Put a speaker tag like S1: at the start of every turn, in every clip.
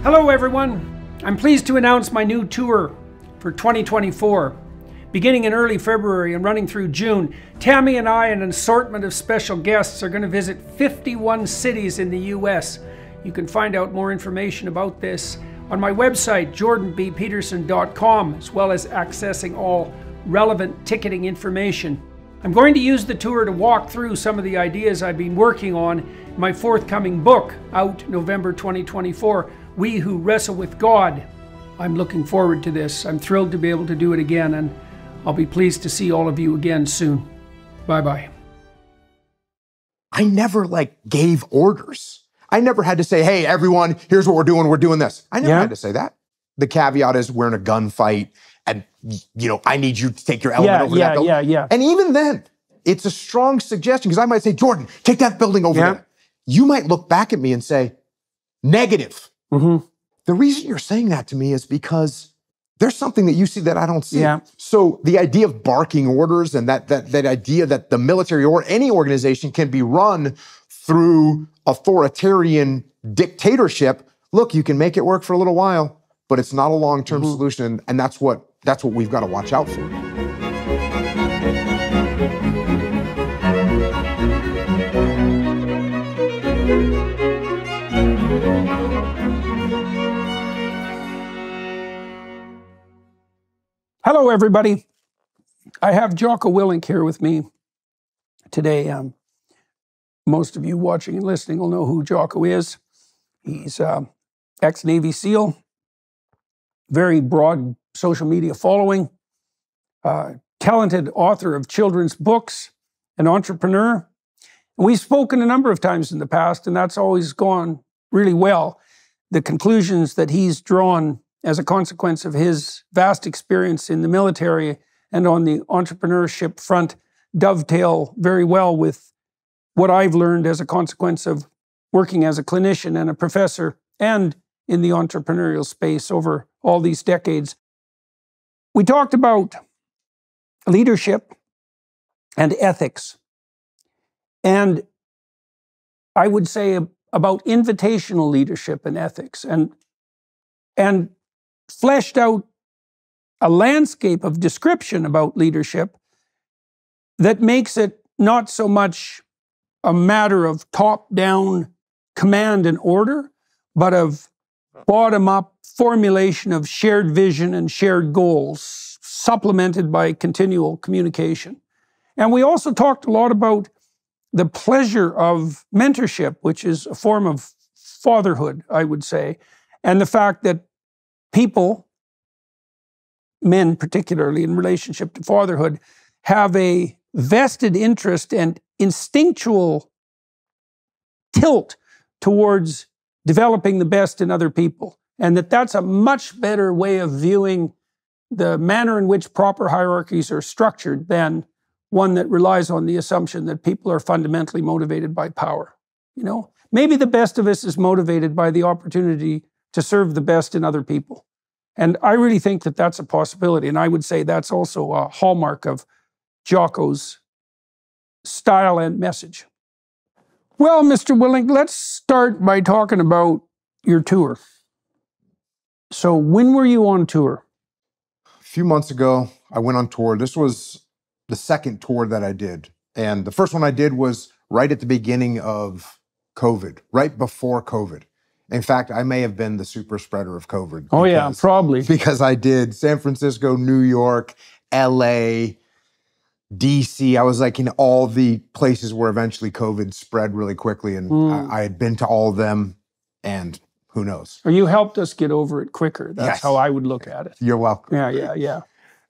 S1: Hello everyone, I'm pleased to announce my new tour for 2024. Beginning in early February and running through June, Tammy and I and an assortment of special guests are going to visit 51 cities in the US. You can find out more information about this on my website, jordanbpeterson.com, as well as accessing all relevant ticketing information. I'm going to use the tour to walk through some of the ideas I've been working on in my forthcoming book, out November 2024, We Who Wrestle with God. I'm looking forward to this. I'm thrilled to be able to do it again, and I'll be pleased to see all of you again soon. Bye-bye.
S2: I never gave orders. I never had to say, hey, everyone, here's what we're doing this. I never had to say that. The caveat is we're in a gunfight and, I need you to take your element over that building. Yeah. And even then, it's a strong suggestion because I might say, Jordan, take that building over there. You might look back at me and say, negative. Mm-hmm. The reason you're saying that to me is because there's something that you see that I don't see. Yeah. So the idea of barking orders and that idea that the military or any organization can be run through authoritarian dictatorship, look, you can make it work for a little while, but it's not a long-term solution, and that's what we've got to watch out for.
S1: Hello, everybody. I have Jocko Willink here with me today. Most of you watching and listening will know who Jocko is. He's ex-Navy SEAL, very broad social media following, talented author of children's books, an entrepreneur. We've spoken a number of times in the past, and that's always gone really well. The conclusions that he's drawn as a consequence of his vast experience in the military and on the entrepreneurship front dovetail very well with what I've learned as a consequence of working as a clinician and a professor and in the entrepreneurial space over all these decades. We talked about leadership and ethics, and I would say about invitational leadership and ethics, and fleshed out a landscape of description about leadership that makes it not so much a matter of top-down command and order, but of bottom-up formulation of shared vision and shared goals, supplemented by continual communication. And we also talked a lot about the pleasure of mentorship, which is a form of fatherhood, I would say, and the fact that people, men particularly in relationship to fatherhood, have a vested interest and instinctual tilt towards developing the best in other people, and that's a much better way of viewing the manner in which proper hierarchies are structured than one that relies on the assumption that people are fundamentally motivated by power. Maybe the best of us is motivated by the opportunity to serve the best in other people. And I really think that that's a possibility. And I would say that's also a hallmark of Jocko's style and message. Well, Mr. Willink, let's start by talking about your tour. So when were you on tour?
S2: A few months ago, I went on tour. This was the second tour that I did. And the first one I did was right at the beginning of COVID, right before COVID. In fact, I may have been the super spreader of COVID.
S1: Oh, yeah, probably.
S2: Because I did San Francisco, New York, LA, DC. I was in all the places where eventually COVID spread really quickly. And I had been to all of them, and who knows?
S1: Or you helped us get over it quicker. That's how I would look at it.
S2: You're welcome.
S1: Yeah.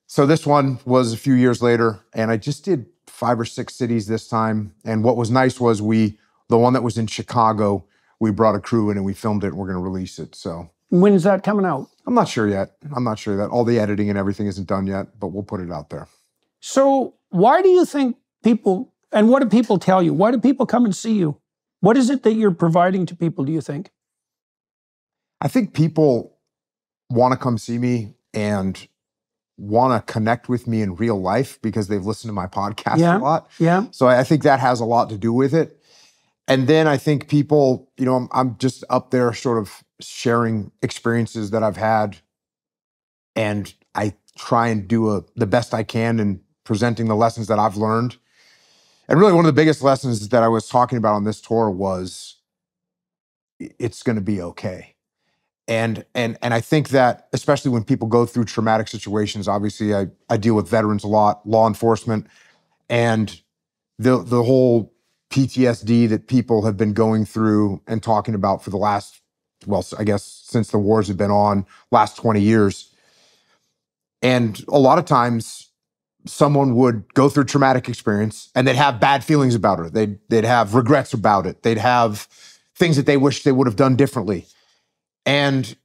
S2: So this one was a few years later, and I just did 5 or 6 cities this time. And what was nice was the one that was in Chicago, we brought a crew in and we filmed it and we're going to release it. So
S1: when is that coming out?
S2: I'm not sure yet. All the editing and everything isn't done yet, but we'll put it out there.
S1: So why do you think people, and what do people tell you? Why do people come and see you? What is it that you're providing to people, do you think?
S2: I think people want to come see me and want to connect with me in real life because they've listened to my podcast a lot.
S1: Yeah.
S2: So I think that has a lot to do with it. And then I think people, I'm just up there sort of sharing experiences that I've had, and I try and do the best I can in presenting the lessons that I've learned. And really, one of the biggest lessons that I was talking about on this tour was it's going to be okay. And I think that especially when people go through traumatic situations, obviously I deal with veterans a lot, law enforcement, and the whole PTSD that people have been going through and talking about for the last, well, I guess since the wars have been on, last 20 years. And a lot of times someone would go through traumatic experience and they'd have bad feelings about it. They'd have regrets about it. They'd have things that they wish they would have done differently. And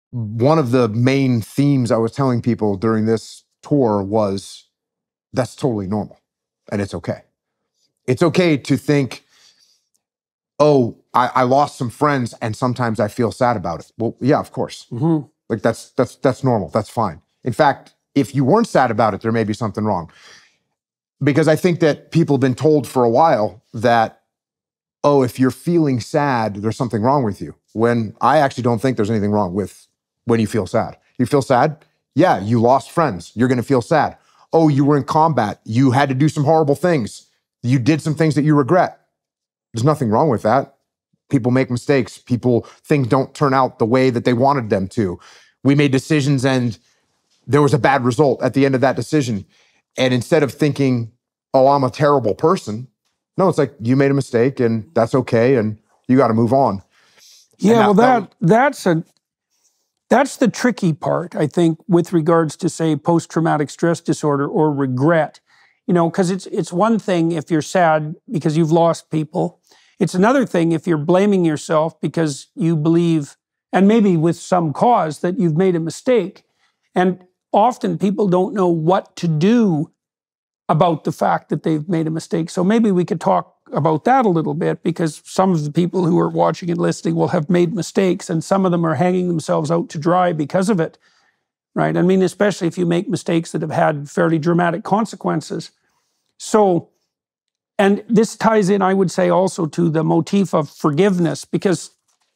S2: one of the main themes I was telling people during this tour was that's totally normal and it's okay. It's okay to think, oh, I lost some friends and sometimes I feel sad about it. Well, yeah, of course.
S1: Mm-hmm.
S2: Like that's normal. That's fine. In fact, if you weren't sad about it, there may be something wrong. Because I think that people have been told for a while that, oh, if you're feeling sad, there's something wrong with you. When I actually don't think there's anything wrong with when you feel sad. You feel sad? Yeah, you lost friends. You're going to feel sad. Oh, you were in combat. You had to do some horrible things. You did some things that you regret. There's nothing wrong with that. People make mistakes. Things don't turn out the way that they wanted them to. We made decisions and there was a bad result at the end of that decision. And instead of thinking, oh, I'm a terrible person, no, it's like you made a mistake and that's okay and you got to move on.
S1: Yeah, that's the tricky part, I think, with regards to, say, post-traumatic stress disorder or regret. You know, because it's one thing if you're sad because you've lost people. It's another thing if you're blaming yourself because you believe, and maybe with some cause, that you've made a mistake. And often people don't know what to do about the fact that they've made a mistake. So maybe we could talk about that a little bit, because some of the people who are watching and listening will have made mistakes, and some of them are hanging themselves out to dry because of it, right? I mean, especially if you make mistakes that have had fairly dramatic consequences. So, and this ties in, I would say, also to the motif of forgiveness, because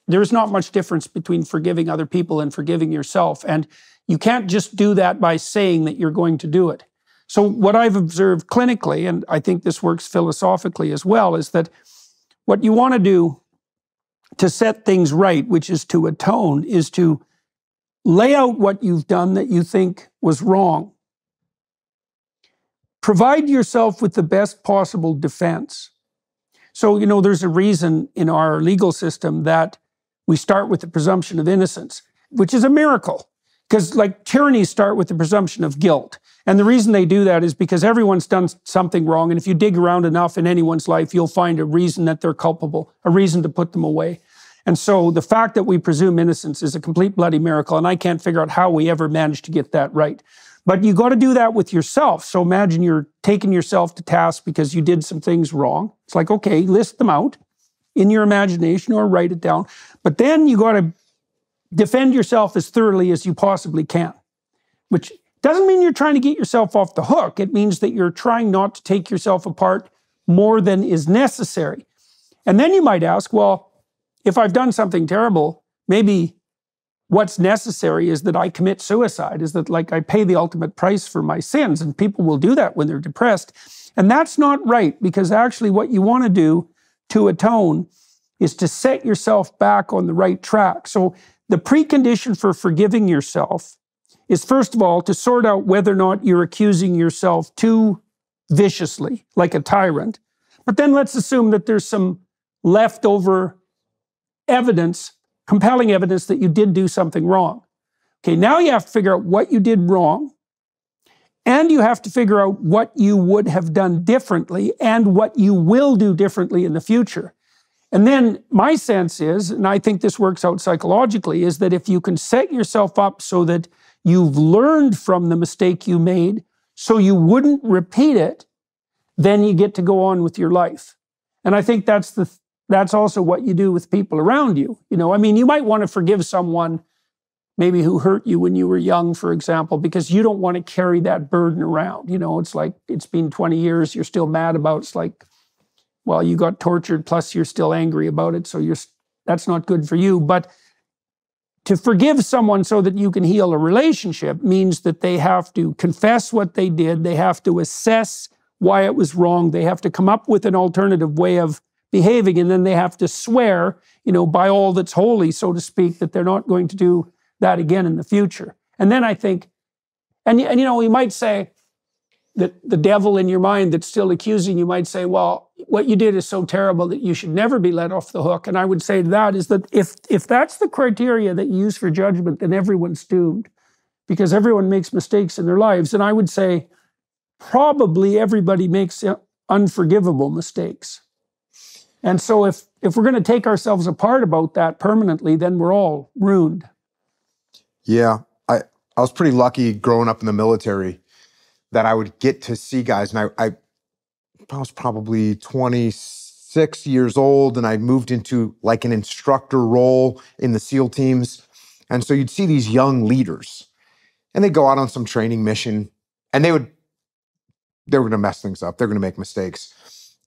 S1: there's not much difference between forgiving other people and forgiving yourself. And you can't just do that by saying that you're going to do it. So what I've observed clinically, and I think this works philosophically as well, is that what you want to do to set things right, which is to atone, is to lay out what you've done that you think was wrong. Provide yourself with the best possible defense. So, you know, there's a reason in our legal system that we start with the presumption of innocence, which is a miracle. Because like tyrannies start with the presumption of guilt. And the reason they do that is because everyone's done something wrong. And if you dig around enough in anyone's life, you'll find a reason that they're culpable, a reason to put them away. And so the fact that we presume innocence is a complete bloody miracle. And I can't figure out how we ever managed to get that right. But you got to do that with yourself. So imagine you're taking yourself to task because you did some things wrong. It's like, okay, list them out in your imagination or write it down. But then you got to defend yourself as thoroughly as you possibly can, which doesn't mean you're trying to get yourself off the hook. It means that you're trying not to take yourself apart more than is necessary. And then you might ask, well, if I've done something terrible, maybe what's necessary is that I commit suicide, is that like I pay the ultimate price for my sins, and people will do that when they're depressed. And that's not right, because actually what you want to do to atone is to set yourself back on the right track. So the precondition for forgiving yourself is, first of all, to sort out whether or not you're accusing yourself too viciously, like a tyrant. But then let's assume that there's some leftover evidence, compelling evidence that you did do something wrong. Okay, now you have to figure out what you did wrong, and you have to figure out what you would have done differently and what you will do differently in the future. And then my sense is, and I think this works out psychologically, is that if you can set yourself up so that you've learned from the mistake you made so you wouldn't repeat it, then you get to go on with your life. And I think that's also what you do with people around you. You know, I mean, you might want to forgive someone maybe who hurt you when you were young, for example, because you don't want to carry that burden around. You know, it's like, it's been 20 years, you're still mad about it. It's like, well, you got tortured, plus you're still angry about it, so you're that's not good for you. But to forgive someone so that you can heal a relationship means that they have to confess what they did. They have to assess why it was wrong. They have to come up with an alternative way of behaving. And then they have to swear, by all that's holy, so to speak, that they're not going to do that again in the future. And then I think, and you might say that the devil in your mind that's still accusing you might say, well, what you did is so terrible that you should never be let off the hook. And I would say to that is that if that's the criteria that you use for judgment, then everyone's doomed, because everyone makes mistakes in their lives. And I would say probably everybody makes unforgivable mistakes. And so if we're going to take ourselves apart about that permanently, then we're all ruined.
S2: Yeah, I was pretty lucky growing up in the military that I would get to see guys, and I was probably 26 years old, and I moved into like an instructor role in the SEAL teams. And so you'd see these young leaders, and they'd go out on some training mission, and they were going to mess things up. They're going to make mistakes.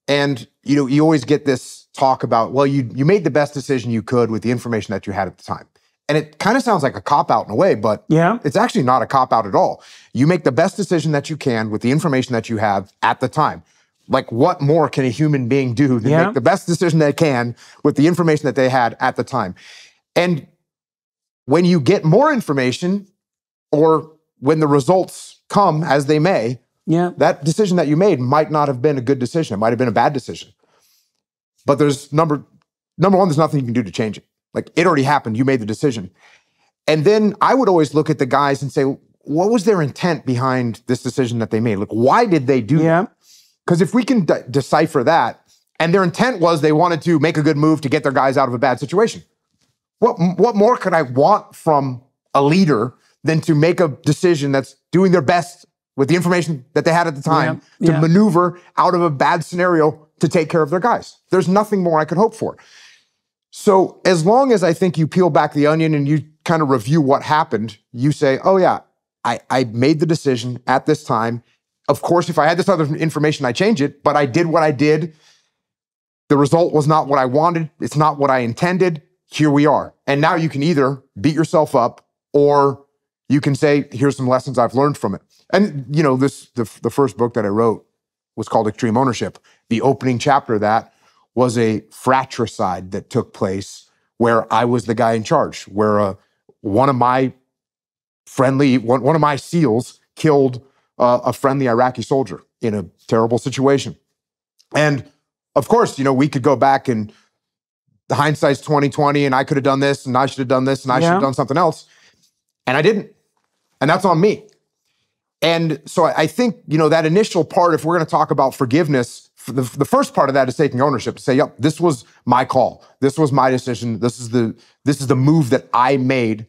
S2: And you always get this talk about, well, you made the best decision you could with the information that you had at the time. And it kind of sounds like a cop-out in a way, but it's actually not a cop-out at all. You make the best decision that you can with the information that you have at the time. Like, what more can a human being do than make the best decision they can with the information that they had at the time? And when you get more information, or when the results come as they may, that decision that you made might not have been a good decision. It might have been a bad decision. But there's number one, there's nothing you can do to change it. Like, it already happened. You made the decision. And then I would always look at the guys and say, what was their intent behind this decision that they made? Like, why did they do that? Because if we can decipher that, and their intent was they wanted to make a good move to get their guys out of a bad situation, what more could I want from a leader than to make a decision that's doing their best with the information that they had at the time to maneuver out of a bad scenario to take care of their guys? There's nothing more I could hope for. So as long as I think you peel back the onion and you kind of review what happened, you say, oh yeah, I made the decision at this time. Of course, if I had this other information, I change it, but I did what I did. The result was not what I wanted. It's not what I intended. Here we are. And now you can either beat yourself up, or you can say, here's some lessons I've learned from it. And the first book that I wrote was called Extreme Ownership. The opening chapter of that was a fratricide that took place where I was the guy in charge, where one of my SEALs killed a friendly Iraqi soldier in a terrible situation. And of course, we could go back, and the hindsight's 20/20, and I could have done this, and I should have done this, and I should have done something else. And I didn't. And that's on me. And so I think, that initial part, if we're going to talk about forgiveness, the first part of that is taking ownership, to say, yep, this was my call. This was my decision. This is the move that I made.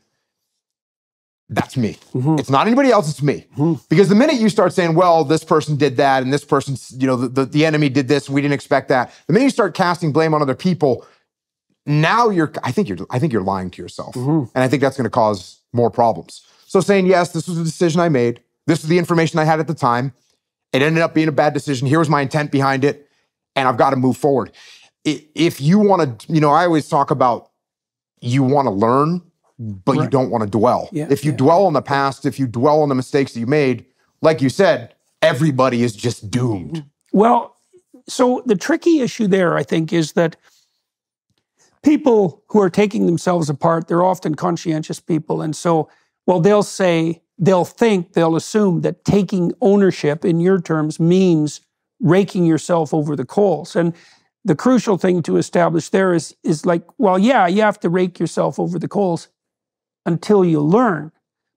S2: That's me. Mm-hmm. It's not anybody else, it's me. Mm-hmm. Because the minute you start saying, well, this person did that, and this person, the enemy did this, and we didn't expect that. The minute you start casting blame on other people, now I think you're lying to yourself. Mm-hmm. And I think that's going to cause more problems. So saying, yes, this was a decision I made. This is the information I had at the time. It ended up being a bad decision. Here was my intent behind it, and I've got to move forward. If you want to, I always talk about, you want to learn, but you don't want to dwell. Yeah, if you dwell on the past, if you dwell on the mistakes that you made, like you said, everybody is just doomed.
S1: Well, so the tricky issue there, I think, is that people who are taking themselves apart, they're often conscientious people. And so, they'll assume that taking ownership, in your terms, means raking yourself over the coals. And the crucial thing to establish there is like, you have to rake yourself over the coals until you learn,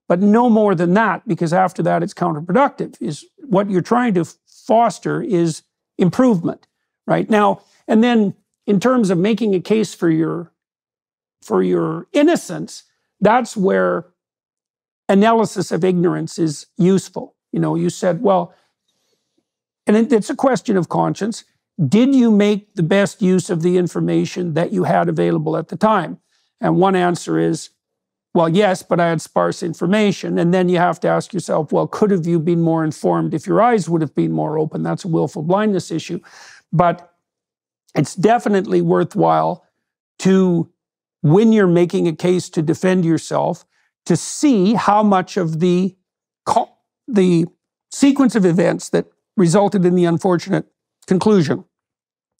S1: but no more than that, because after that it's counterproductive. Is what you're trying to foster is improvement, right? Now, and then in terms of making a case for your innocence, that's where analysis of ignorance is useful. You said, and it's a question of conscience. Did you make the best use of the information that you had available at the time? And one answer is, yes, but I had sparse information. And then you have to ask yourself, could have you been more informed if your eyes would have been more open? That's a willful blindness issue. But it's definitely worthwhile to when you're making a case to defend yourself, to see how much of the sequence of events that resulted in the unfortunate conclusion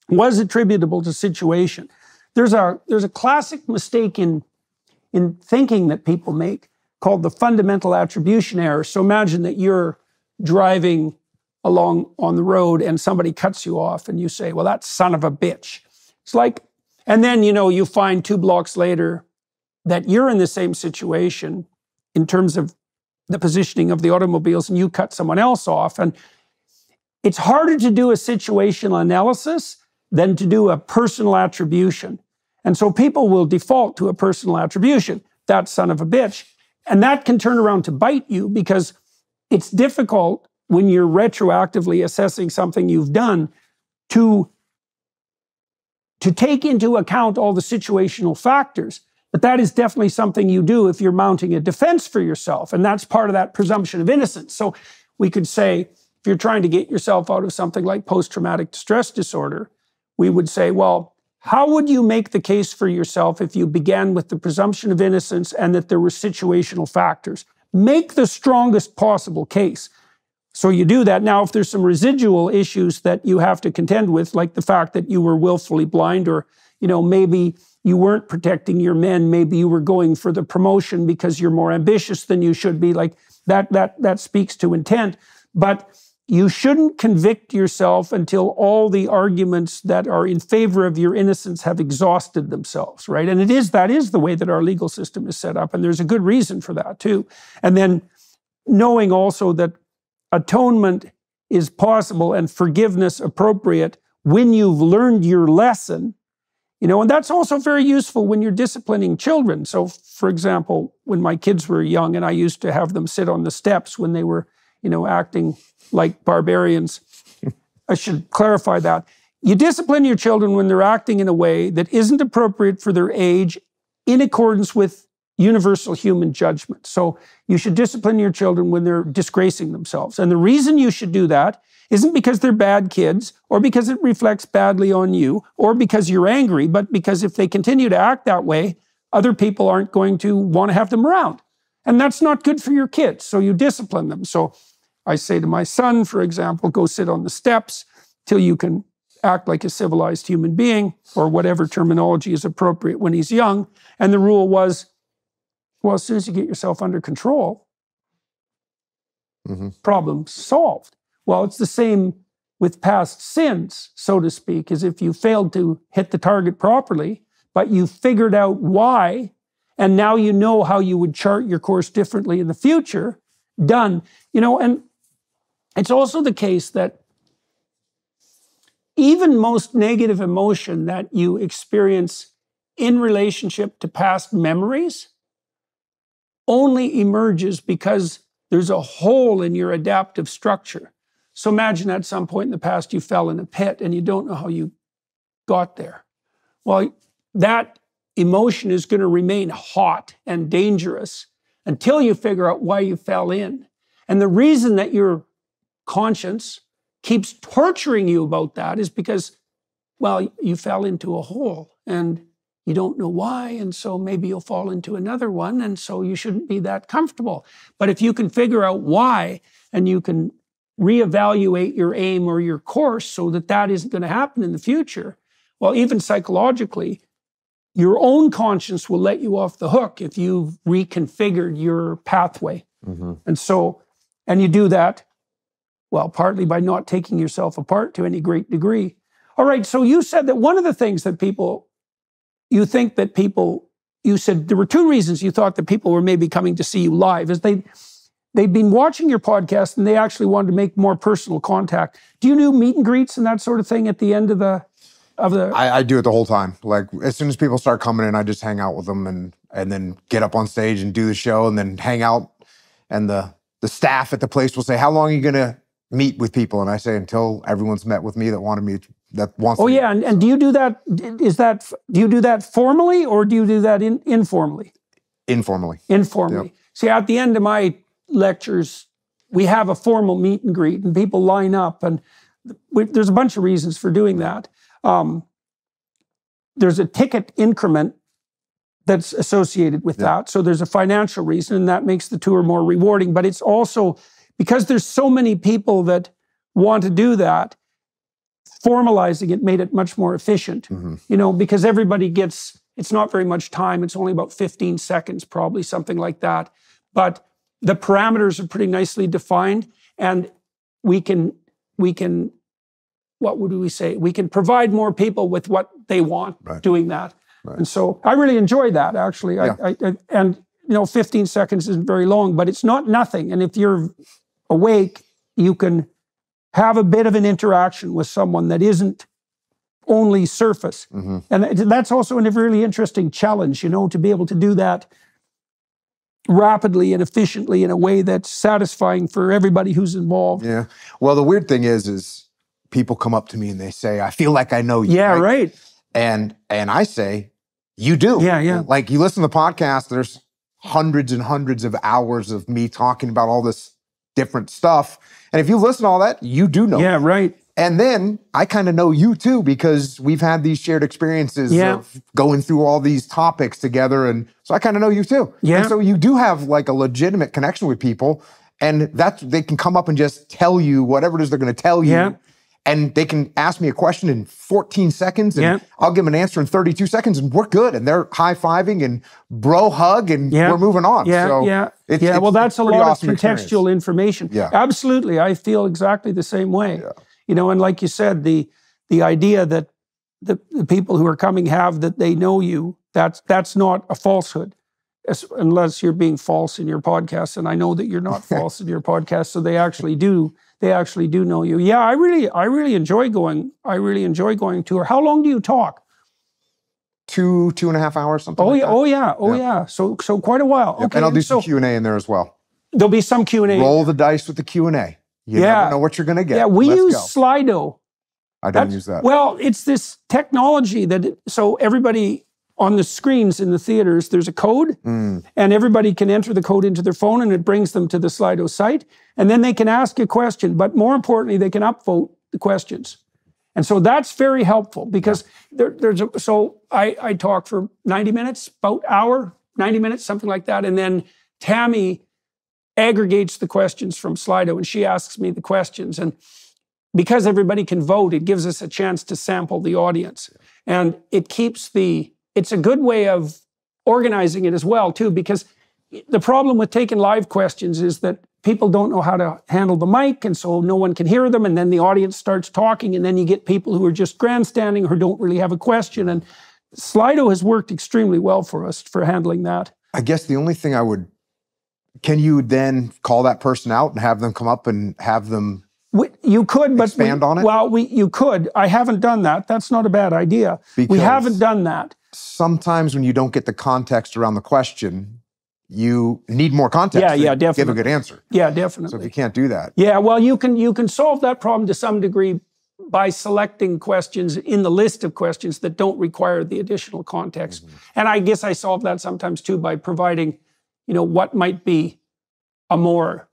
S1: was attributable to situation. There's a classic mistake in thinking that people make called the fundamental attribution error. So imagine that you're driving along on the road and somebody cuts you off and you say, well, that son of a bitch. It's like, and then, you find 2 blocks later that you're in the same situation in terms of the positioning of the automobiles and you cut someone else off. And it's harder to do a situational analysis than to do a personal attribution. And so people will default to a personal attribution, that son of a bitch. And that can turn around to bite you because it's difficult when you're retroactively assessing something you've done to take into account all the situational factors. But that is definitely something you do if you're mounting a defense for yourself. And that's part of that presumption of innocence. So we could say, if you're trying to get yourself out of something like post-traumatic stress disorder, we would say, well, how would you make the case for yourself if you began with the presumption of innocence and that there were situational factors? Make the strongest possible case. So you do that. Now, if there's some residual issues that you have to contend with, like the fact that you were willfully blind, or, maybe you weren't protecting your men, maybe you were going for the promotion because you're more ambitious than you should be, like that speaks to intent. But you shouldn't convict yourself until all the arguments that are in favor of your innocence have exhausted themselves, right? And that is the way that our legal system is set up. And there's a good reason for that too. And then knowing also that atonement is possible and forgiveness appropriate when you've learned your lesson, and that's also very useful when you're disciplining children. So, for example, when my kids were young and I used to have them sit on the steps when they were, acting like barbarians, I should clarify that. You discipline your children when they're acting in a way that isn't appropriate for their age in accordance with universal human judgment. So you should discipline your children when they're disgracing themselves. And the reason you should do that isn't because they're bad kids or because it reflects badly on you or because you're angry, but because if they continue to act that way, other people aren't going to want to have them around. And that's not good for your kids. So you discipline them. So I say to my son, for example, go sit on the steps till you can act like a civilized human being, or whatever terminology is appropriate when he's young. And the rule was, well, as soon as you get yourself under control, problem solved. Well, it's the same with past sins, so to speak, as if you failed to hit the target properly, but you figured out why, and now you know how you would chart your course differently in the future, done. And it's also the case that even most negative emotion that you experience in relationship to past memories only emerges because there's a hole in your adaptive structure. So imagine at some point in the past you fell in a pit and you don't know how you got there. Well, that emotion is going to remain hot and dangerous until you figure out why you fell in. And the reason that your conscience keeps torturing you about that is because, well, you fell into a hole and you don't know why, and so maybe you'll fall into another one, and so you shouldn't be that comfortable. But if you can figure out why, and you can reevaluate your aim or your course so that that isn't going to happen in the future, well, even psychologically, your own conscience will let you off the hook if you've reconfigured your pathway. And you do that, well, partly by not taking yourself apart to any great degree. All right, so you said that one of the things that you said there were 2 reasons you thought that people were maybe coming to see you live, is they'd been watching your podcast and they actually wanted to make more personal contact. Do you do meet and greets and that sort of thing at the end of the...
S2: I do it the whole time. Like, as soon as people start coming in, I just hang out with them and then get up on stage and do the show and then hang out. And the staff at the place will say, how long are you going to meet with people? And I say, until everyone's met with me that wants to meet. And do you do that? Do you do that formally or do you do that informally? Informally. Yep. See, at the end of my lectures, we have a formal meet and greet and people line up, and there's a bunch of reasons for doing that. There's a ticket increment
S1: that's associated with that. So there's a financial reason, and that makes the tour more rewarding. But it's also because there's so many people that want to do that, formalizing it made it much more efficient, because everybody gets, it's not very much time. It's only about 15 seconds, probably something like that. But the parameters are pretty nicely defined, and we can, what would we say? We can provide more people with what they want doing that. Right. And so I really enjoy that, actually. Yeah. 15 seconds isn't very long, but it's not nothing. And if you're awake, you can have a bit of an interaction with someone that isn't only surface. And that's also a really interesting challenge, to be able to do that rapidly and efficiently in a way that's satisfying for everybody who's involved.
S2: Yeah. Well, the weird thing is people come up to me and they say, I feel like I know you.
S1: Yeah, right.
S2: And I say, you do.
S1: Yeah.
S2: Like, you listen to the podcast, there's hundreds and hundreds of hours of me talking about all this different stuff. And if you listen to all that, you do know.
S1: Yeah, right.
S2: And then I kind of know you too, because we've had these shared experiences of going through all these topics together. And so I kind of know you too. Yeah. And so you do have like a legitimate connection with people, and they can come up and just tell you whatever it is they're going to tell you. Yeah. And they can ask me a question in 14 seconds, and I'll give them an answer in 32 seconds, and we're good. And they're high-fiving and bro hug, and we're moving on.
S1: Well, that's a lot of contextual information. Yeah. Absolutely. I feel exactly the same way. Yeah. And like you said, the idea that the people who are coming have that they know you, that's not a falsehood. Unless you're being false in your podcast, and I know that you're not false in your podcast, so they actually do know you. Yeah, I really enjoy going. I really enjoy going tour. How long do you talk?
S2: 2.5 hours, something like that.
S1: Oh yeah. So quite a while.
S2: Yep. Okay, and I'll do some Q&A in there as well.
S1: There'll be some Q&A.
S2: Roll the dice with the Q&A. You never know what you're going to get.
S1: Yeah, we use Slido.
S2: I don't use that.
S1: Well, it's this technology so everybody on the screens in the theaters, there's a code, and everybody can enter the code into their phone, and it brings them to the Slido site. And then they can ask a question, but more importantly, they can upvote the questions. And so that's very helpful, because I talk for 90 minutes, about hour, 90 minutes, something like that. And then Tammy aggregates the questions from Slido, and she asks me the questions. And because everybody can vote, it gives us a chance to sample the audience. And it's a good way of organizing it as well, too, because the problem with taking live questions is that people don't know how to handle the mic, and so no one can hear them, and then the audience starts talking, and then you get people who are just grandstanding or don't really have a question. And Slido has worked extremely well for us for handling that.
S2: I guess the only thing can you then call that person out and have them come up and have them
S1: you could, but
S2: expand on it?
S1: Well, you could. I haven't done that. That's not a bad idea. Because we haven't done that.
S2: Sometimes when you don't get the context around the question, you need more context to
S1: definitely
S2: give a good answer.
S1: Yeah, definitely.
S2: So if you can't do that.
S1: Yeah, well, you can solve that problem to some degree by selecting questions in the list of questions that don't require the additional context. And I guess I solve that sometimes too by providing, what might be a more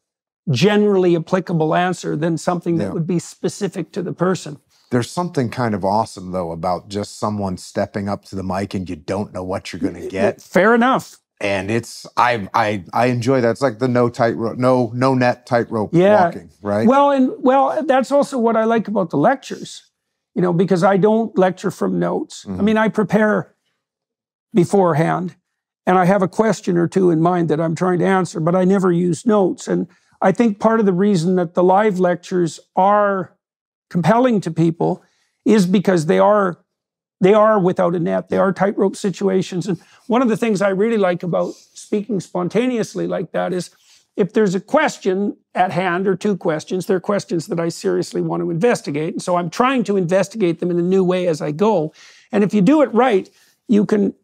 S1: generally applicable answer than something that would be specific to the person.
S2: There's something kind of awesome, though, about just someone stepping up to the mic and you don't know what you're going to get.
S1: Fair enough.
S2: And I enjoy that. It's like the no net tightrope walking, right?
S1: Well, that's also what I like about the lectures, because I don't lecture from notes. I mean, I prepare beforehand, and I have a question or two in mind that I'm trying to answer, but I never use notes. And I think part of the reason that the live lectures are compelling to people is because they are without a net. They are tightrope situations. And one of the things I really like about speaking spontaneously like that is if there's a question at hand or two questions, they're questions that I seriously want to investigate. And so I'm trying to investigate them in a new way as I go. And if you do it right, you can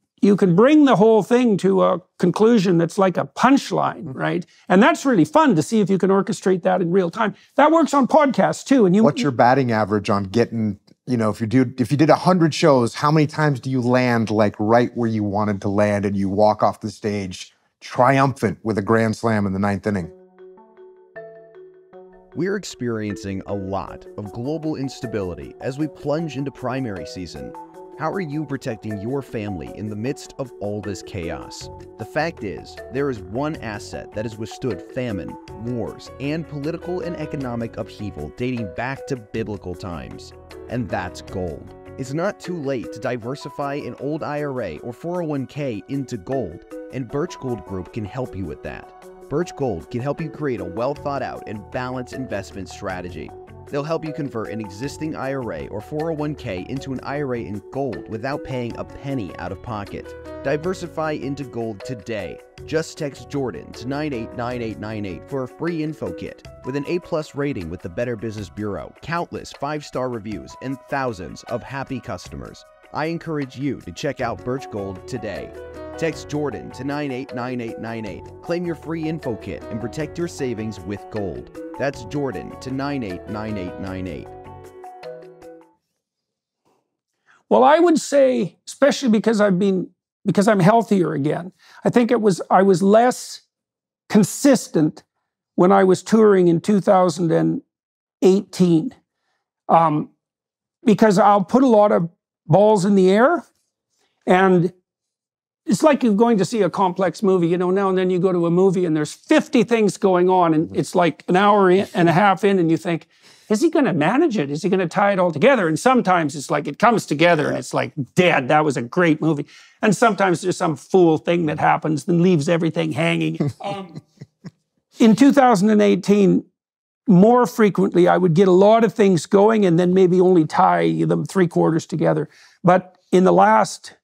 S1: bring the whole thing to a conclusion that's like a punchline, right? And that's really fun to see if you can orchestrate that in real time. That works on podcasts too. And
S2: what's your batting average on getting, if you did 100 shows, how many times do you land like right where you wanted to land and you walk off the stage triumphant with a grand slam in the 9th inning?
S3: We're experiencing a lot of global instability as we plunge into primary season. How are you protecting your family in the midst of all this chaos? The fact is, there is one asset that has withstood famine, wars, and political and economic upheaval dating back to biblical times, and that's gold. It's not too late to diversify an old IRA or 401k into gold, and Birch Gold Group can help you with that. Birch Gold can help you create a well-thought-out and balanced investment strategy. They'll help you convert an existing IRA or 401k into an IRA in gold without paying a penny out of pocket. Diversify into gold today. Just text Jordan to 989898 for a free info kit. With an A+ rating with the Better Business Bureau, countless 5-star reviews, and thousands of happy customers, I encourage you to check out Birch Gold today. Text Jordan to 989898. Claim your free info kit and protect your savings with gold. That's Jordan to 989898.
S1: Well, I would say, especially because I'm healthier again, I think I was less consistent when I was touring in 2018. Because I'll put a lot of balls in the air, and it's like you're going to see a complex movie, now and then you go to a movie and there's 50 things going on, and it's like an hour and a half in, and you think, is he going to manage it? Is he going to tie it all together? And sometimes it's like it comes together and it's like, Dad, that was a great movie. And sometimes there's some fool thing that happens and leaves everything hanging. In 2018, more frequently, I would get a lot of things going and then maybe only tie them 3/4 together. But in the last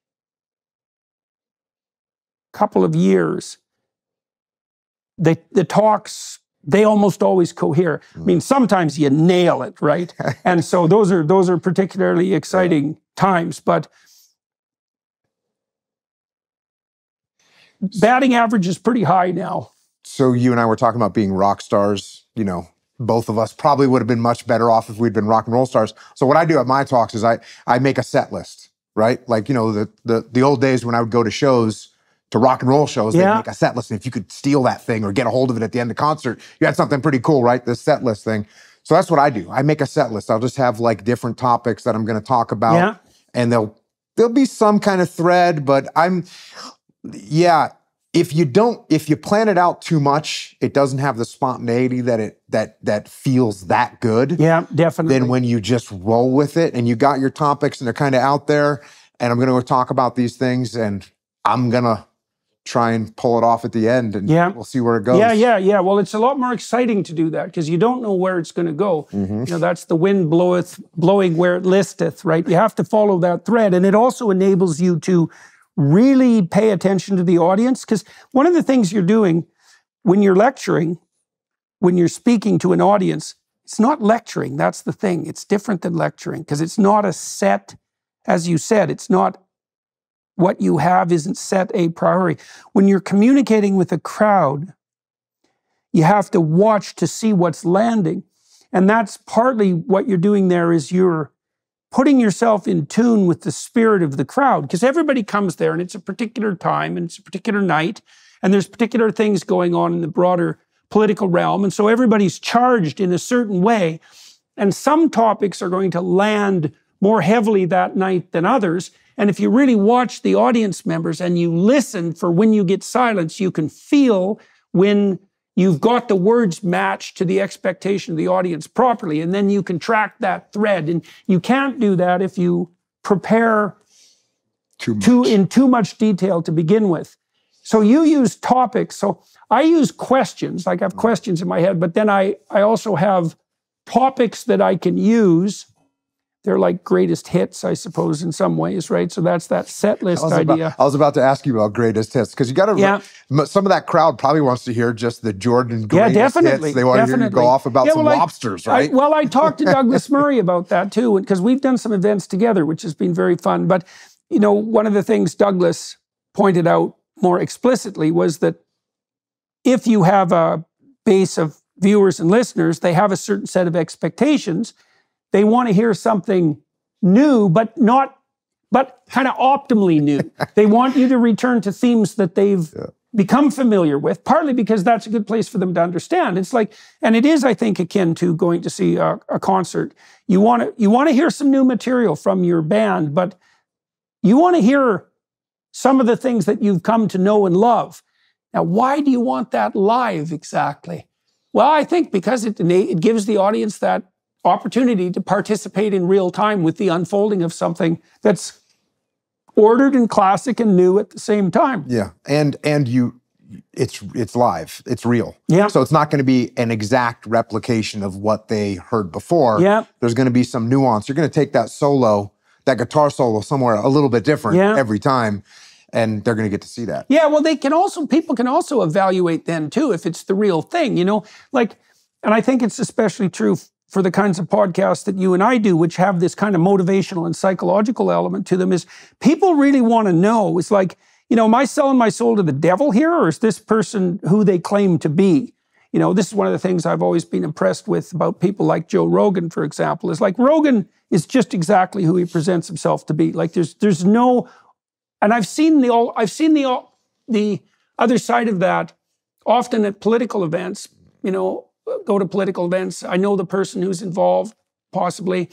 S1: couple of years, the talks, they almost always cohere. I mean, sometimes you nail it, right? And so those are particularly exciting times. But batting average is pretty high now.
S2: So you and I were talking about being rock stars. Both of us probably would have been much better off if we'd been rock and roll stars. So what I do at my talks is I make a set list, right? Like, the old days when I would go to shows, to rock and roll shows, they'd make a set list. And if you could steal that thing or get a hold of it at the end of the concert, you had something pretty cool, right? The set list thing. So that's what I do. I make a set list. I'll just have like different topics that I'm going to talk about. And there'll be some kind of thread, but if you plan it out too much, it doesn't have the spontaneity that feels that good.
S1: Yeah, definitely.
S2: Then when you just roll with it and you got your topics and they're kind of out there, and I'm going to talk about these things, and I'm going to try and pull it off at the end, and we'll see where it goes.
S1: Yeah. Well, it's a lot more exciting to do that because you don't know where it's going to go. That's the wind blowing where it listeth, right? You have to follow that thread, and it also enables you to really pay attention to the audience, because one of the things you're doing when you're lecturing, when you're speaking to an audience, it's not lecturing. That's the thing. It's different than lecturing because it's not a set, as you said, it's not what you have isn't set a priority. When you're communicating with a crowd, you have to watch to see what's landing. And that's partly what you're doing there is you're putting yourself in tune with the spirit of the crowd, because everybody comes there and it's a particular time and it's a particular night and there's particular things going on in the broader political realm. And so everybody's charged in a certain way. And some topics are going to land more heavily that night than others. And if you really watch the audience members and you listen for when you get silence, you can feel when you've got the words matched to the expectation of the audience properly, and then you can track that thread. And you can't do that if you prepare in too much detail to begin with. So you use topics. So I use questions, like I have questions in my head, but then I also have topics that I can use. They're like greatest hits, I suppose, in some ways, right? So that's that set list idea.
S2: I was about to ask you about greatest hits, because you got to, some of that crowd probably wants to hear just the Jordan greatest hits. They want to hear you go off about some lobsters, right? I talked to Douglas Murray about that too, because we've done some events together, which has been very fun. But, one of the things Douglas pointed out more explicitly was that if you have a base of viewers and listeners, they have a certain set of expectations. They want to hear something new, but kind of optimally new. They want you to return to themes that they've become familiar with, partly because that's a good place for them to understand. It's like, and it is, I think, akin to going to see a concert. You want to hear some new material from your band, but
S1: You want to hear some of the things that you've come to know and love. Now, why do you want that live exactly? Well, I think because it gives the audience that opportunity to participate in real time with the unfolding of something that's ordered and classic and new at the same time.
S2: Yeah, and it's live, it's real.
S1: Yeah.
S2: So it's not going to be an exact replication of what they heard before.
S1: Yeah.
S2: There's going to be some nuance. You're going to take that solo, that guitar solo somewhere a little bit different every time, and they're going to get to see that.
S1: Yeah, well, people can also evaluate then too if it's the real thing, you know, like, and I think it's especially true for the kinds of podcasts that you and I do, which have this kind of motivational and psychological element to them, is people really want to know, it's like, you know, am I selling my soul to the devil here, or is this person who they claim to be? You know, this is one of the things I've always been impressed with about people like Joe Rogan, for example, is like Rogan is just exactly who he presents himself to be. Like there's no, and I've seen the other side of that often at political events, you know, go to political events. I know the person who's involved, possibly.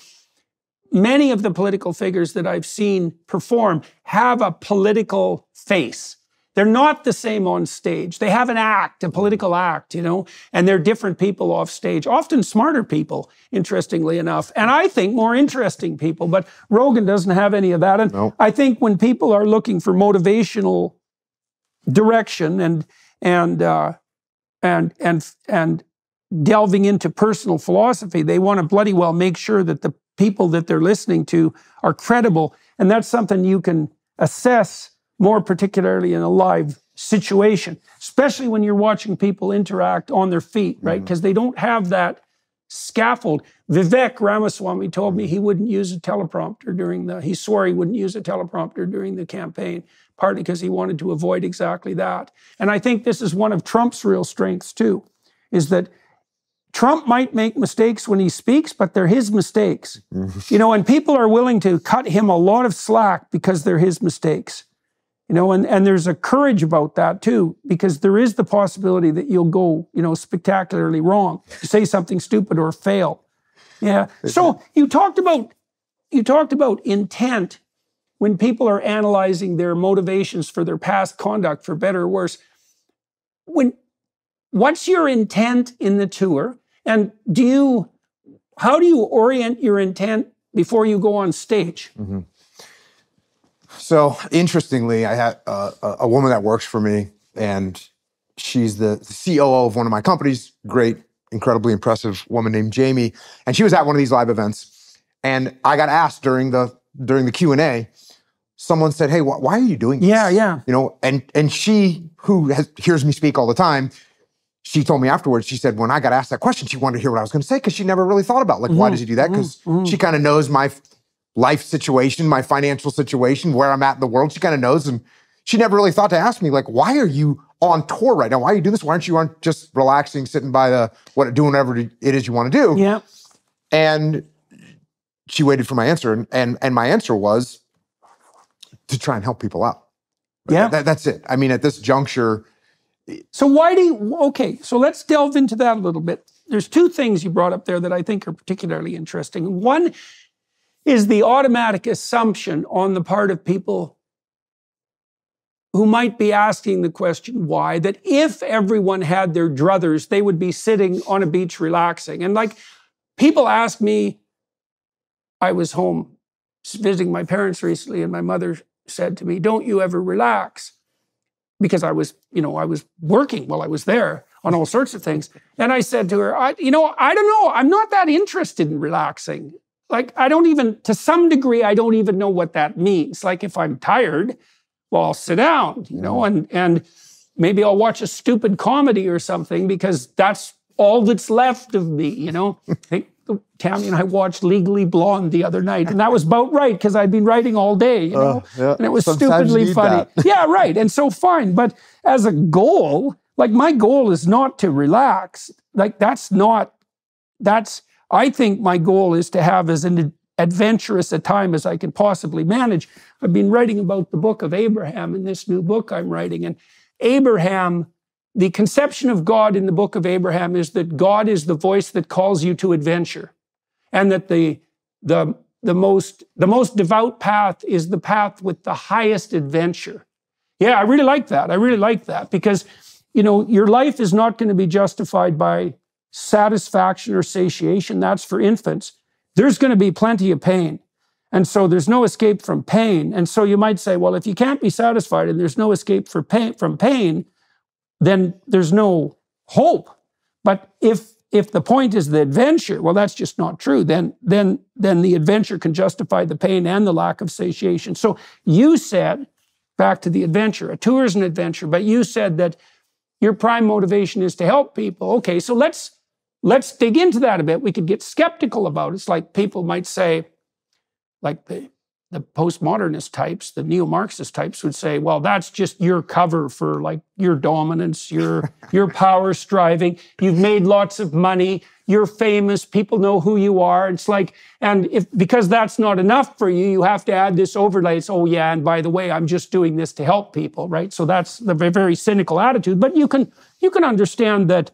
S1: Many of the political figures that I've seen perform have a political face. They're not the same on stage. They have an act, a political act, you know, and they're different people off stage, often smarter people, interestingly enough, and I think more interesting people, but Rogan doesn't have any of that. And I think when people are looking for motivational direction and delving into personal philosophy, they want to bloody well make sure that the people that they're listening to are credible. And that's something you can assess more particularly in a live situation, especially when you're watching people interact on their feet, right? Because they don't have that scaffold. Vivek Ramaswamy told me he wouldn't use a teleprompter he swore he wouldn't use a teleprompter during the campaign, partly because he wanted to avoid exactly that. And I think this is one of Trump's real strengths too, is that Trump might make mistakes when he speaks, but they're his mistakes. You know, and people are willing to cut him a lot of slack because they're his mistakes. You know, and there's a courage about that too, because there is the possibility that you'll go, you know, spectacularly wrong, say something stupid or fail. Yeah. So you talked about intent when people are analyzing their motivations for their past conduct, for better or worse. What's your intent in the tour? And how do you orient your intent before you go on stage?
S2: So interestingly, I had a woman that works for me, and she's the COO of one of my companies, great, incredibly impressive woman named Jamie. And she was at one of these live events, and I got asked during the Q&A, someone said, "Hey, why are you doing this?"
S1: Yeah.
S2: You know, and she, who hears me speak all the time, she told me afterwards, she said, when I got asked that question, she wanted to hear what I was going to say, because she never really thought about, like, why does he do that? Because she kind of knows my life situation, my financial situation, where I'm at in the world. She kind of knows, and she never really thought to ask me, like, why are you on tour right now? Why are you doing this? Why aren't you just relaxing, sitting by doing whatever it is you want to do?
S1: Yeah.
S2: And she waited for my answer, and my answer was to try and help people out.
S1: Yeah.
S2: That's it. I mean, at this juncture.
S1: So so let's delve into that a little bit. There's two things you brought up there that I think are particularly interesting. One is the automatic assumption on the part of people who might be asking the question why, that if everyone had their druthers, they would be sitting on a beach relaxing. And like, people ask me, I was home visiting my parents recently, and my mother said to me, "Don't you ever relax?" Because I was working while I was there on all sorts of things. And I said to her, I don't know. I'm not that interested in relaxing. Like, to some degree, I don't even know what that means. Like, if I'm tired, well, I'll sit down, you know, and maybe I'll watch a stupid comedy or something, because that's all that's left of me, you know. Tammy and I watched Legally Blonde the other night, and that was about right, because I'd been writing all day, you know, and it was stupidly funny. Yeah, right. And so fine. But as a goal, like, my goal is not to relax. Like, I think my goal is to have as an adventurous a time as I can possibly manage. I've been writing about the book of Abraham in this new book I'm writing, and Abraham, the conception of God in the book of Abraham is that God is the voice that calls you to adventure, and that the the most devout path is the path with the highest adventure. Yeah, I really like that. I really like that because, your life is not going to be justified by satisfaction or satiation. That's for infants. There's going to be plenty of pain. And so there's no escape from pain. And so you might say, well, if you can't be satisfied and there's no escape from pain, then there's no hope. But if the point is the adventure, well, that's just not true. Then the adventure can justify the pain and the lack of satiation. So you said, back to the adventure, a tour is an adventure, but you said that your prime motivation is to help people. Okay, so let's dig into that a bit. We could get skeptical about it. It's like people might say, like the postmodernist types, the neo-Marxist types would say, well, that's just your cover for like your dominance, your power striving. You've made lots of money. You're famous. People know who you are. It's like, and because that's not enough for you, you have to add this overlay. It's, oh yeah, and by the way, I'm just doing this to help people, right? So that's the very cynical attitude. But you can understand that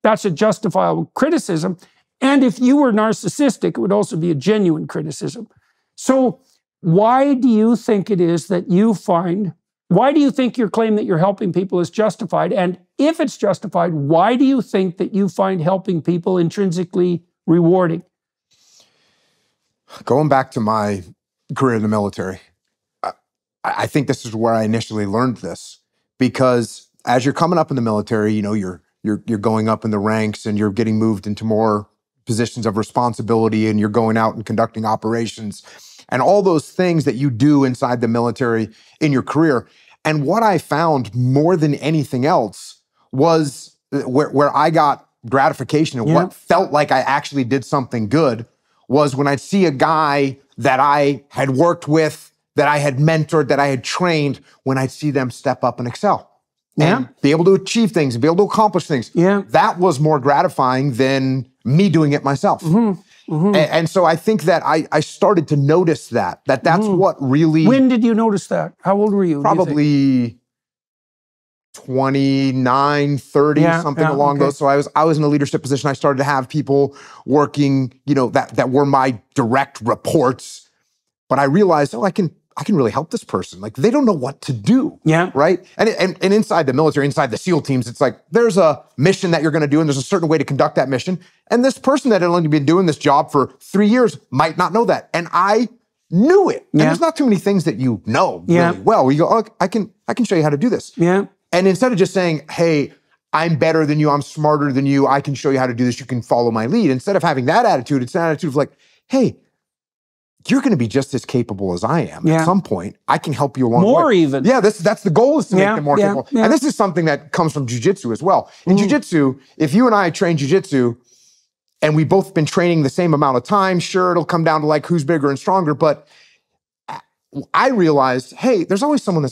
S1: that's a justifiable criticism. And if you were narcissistic, it would also be a genuine criticism. So why do you think it is that why do you think your claim that you're helping people is justified? And if it's justified, why do you think that you find helping people intrinsically rewarding?
S2: Going back to my career in the military, I think this is where I initially learned this, because as you're coming up in the military, you're going up in the ranks and you're getting moved into more positions of responsibility, and you're going out and conducting operations and all those things that you do inside the military in your career. And what I found more than anything else was where I got gratification and what felt like I actually did something good was when I'd see a guy that I had worked with, that I had mentored, that I had trained, when I'd see them step up and excel. And be able to achieve things, and be able to accomplish things. Yeah. That was more gratifying than me doing it myself. Mm-hmm. Mm-hmm. And so I think that I started to notice that's what really...
S1: When did you notice that? How old were you?
S2: Probably 29, 30, something along those. So I was in a leadership position. I started to have people working, that were my direct reports. But I realized, I can really help this person. Like, they don't know what to do. Yeah. Right? And inside the military, inside the SEAL teams, it's like, there's a mission that you're going to do, and there's a certain way to conduct that mission. And this person that had only been doing this job for 3 years might not know that. And I knew it. And there's not too many things that you know really well. You go, oh, I can show you how to do this. Yeah. And instead of just saying, hey, I'm better than you, I'm smarter than you, I can show you how to do this, you can follow my lead. Instead of having that attitude, it's an attitude of like, hey, you're going to be just as capable as I am. At some point, I can help you along the way. More even. Yeah, that's the goal, is to make them more capable. And this is something that comes from jiu-jitsu as well. In jiu-jitsu, if you and I train jiu-jitsu and we've both been training the same amount of time, sure, it'll come down to like who's bigger and stronger. But I realized, hey, there's always someone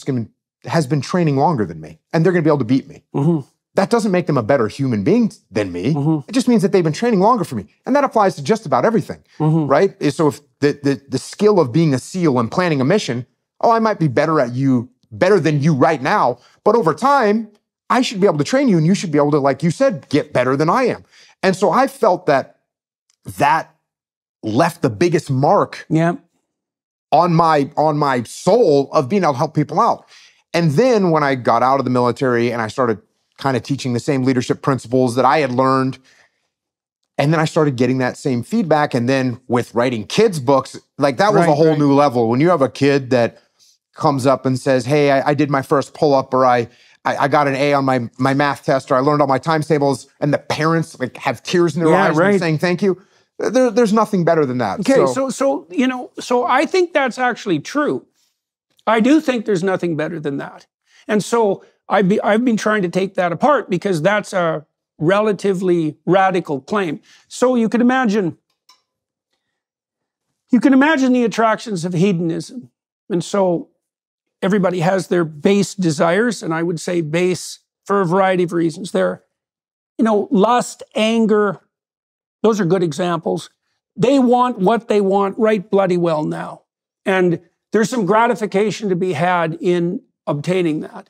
S2: has been training longer than me, and they're going to be able to beat me. Mm-hmm. That doesn't make them a better human being than me. Mm-hmm. It just means that they've been training longer for me. And that applies to just about everything, right? So if the skill of being a SEAL and planning a mission, I might be better than you right now, but over time, I should be able to train you, and you should be able to, like you said, get better than I am. And so I felt that left the biggest mark on my soul of being able to help people out. And then when I got out of the military and I started kind of teaching the same leadership principles that I had learned, and then I started getting that same feedback. And then with writing kids' books, like that was a whole new level. When you have a kid that comes up and says, hey, I did my first pull-up, or I got an A on my math test, or I learned all my times tables, and the parents like have tears in their eyes and saying thank you. There's nothing better than that.
S1: Okay, so I think that's actually true. I do think there's nothing better than that. And so I've been trying to take that apart, because that's a relatively radical claim. So you can imagine the attractions of hedonism. And so everybody has their base desires, and I would say base for a variety of reasons. They're, lust, anger, those are good examples. They want what they want right bloody well now. And there's some gratification to be had in obtaining that.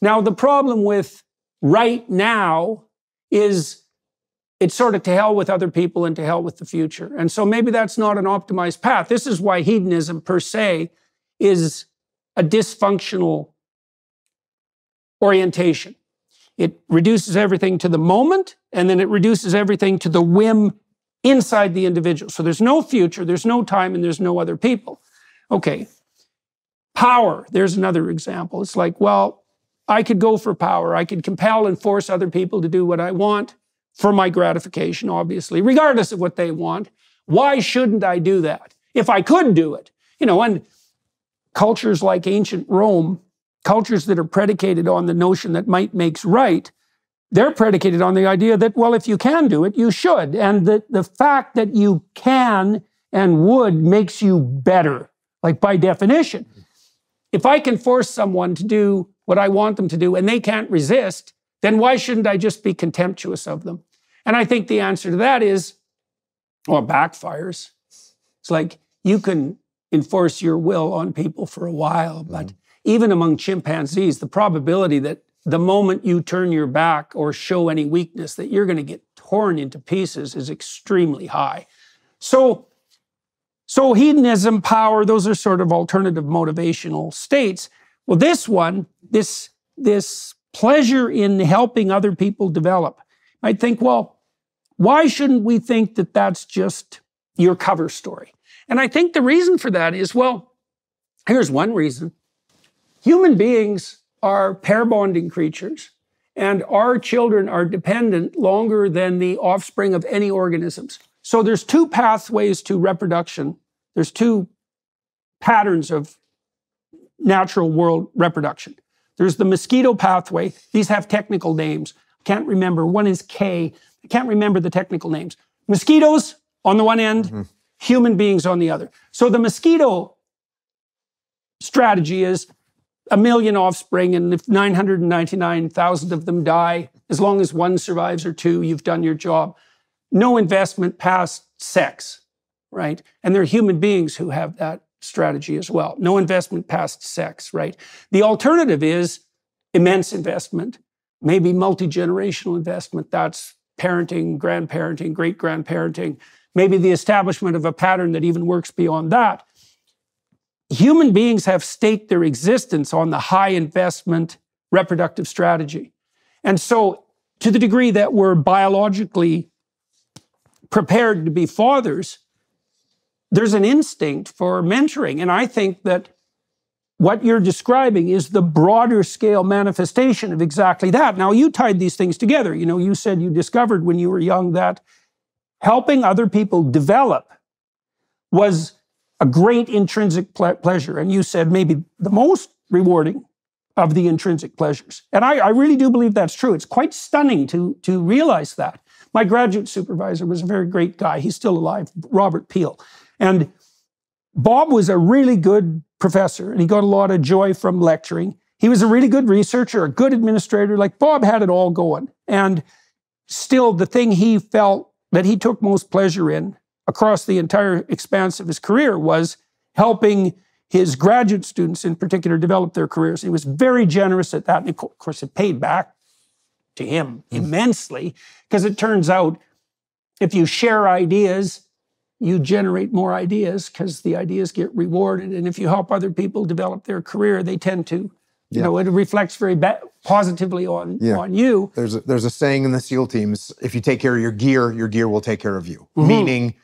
S1: Now, the problem with right now is it's sort of to hell with other people and to hell with the future. And so maybe that's not an optimized path. This is why hedonism per se is a dysfunctional orientation. It reduces everything to the moment, and then it reduces everything to the whim inside the individual. So there's no future, there's no time, and there's no other people. Okay. Power, there's another example. It's like, well, I could go for power. I could compel and force other people to do what I want for my gratification, obviously, regardless of what they want. Why shouldn't I do that? If I could do it. And cultures like ancient Rome, cultures that are predicated on the notion that might makes right, they're predicated on the idea that, well, if you can do it, you should. And the fact that you can and would makes you better, like by definition. If I can force someone to do what I want them to do and they can't resist, then why shouldn't I just be contemptuous of them? And I think the answer to that is, well, it backfires. It's like you can enforce your will on people for a while, but even among chimpanzees, the probability that the moment you turn your back or show any weakness that you're going to get torn into pieces is extremely high. So hedonism, power, those are sort of alternative motivational states. Well, this one, this pleasure in helping other people develop, I think, well, why shouldn't we think that that's just your cover story? And I think the reason for that is, well, here's one reason. Human beings are pair bonding creatures, and our children are dependent longer than the offspring of any organisms. So there's two pathways to reproduction. There's two patterns of natural world reproduction. There's the mosquito pathway. These have technical names. I can't remember. One is K. I can't remember the technical names. Mosquitoes on the one end, human beings on the other. So the mosquito strategy is 1 million offspring, and if 999,000 of them die, as long as one survives or two, you've done your job. No investment past sex, right? And there are human beings who have that strategy as well. No investment past sex, right? The alternative is immense investment, maybe multi-generational investment. That's parenting, grandparenting, great-grandparenting, maybe the establishment of a pattern that even works beyond that. Human beings have staked their existence on the high investment reproductive strategy. And so to the degree that we're biologically prepared to be fathers, there's an instinct for mentoring. And I think that what you're describing is the broader scale manifestation of exactly that. Now, you tied these things together. You said you discovered when you were young that helping other people develop was a great intrinsic pleasure. And you said maybe the most rewarding of the intrinsic pleasures. And I really do believe that's true. It's quite stunning to realize that. My graduate supervisor was a very great guy. He's still alive, Robert Peel. And Bob was a really good professor, and he got a lot of joy from lecturing. He was a really good researcher, a good administrator. Like, Bob had it all going. And still, the thing he felt that he took most pleasure in across the entire expanse of his career was helping his graduate students in particular develop their careers. He was very generous at that. And of course, it paid back to him immensely, because it turns out if you share ideas, you generate more ideas because the ideas get rewarded. And if you help other people develop their career, they tend to, it reflects very positively on you.
S2: There's a saying in the SEAL teams, if you take care of your gear will take care of you. Meaning,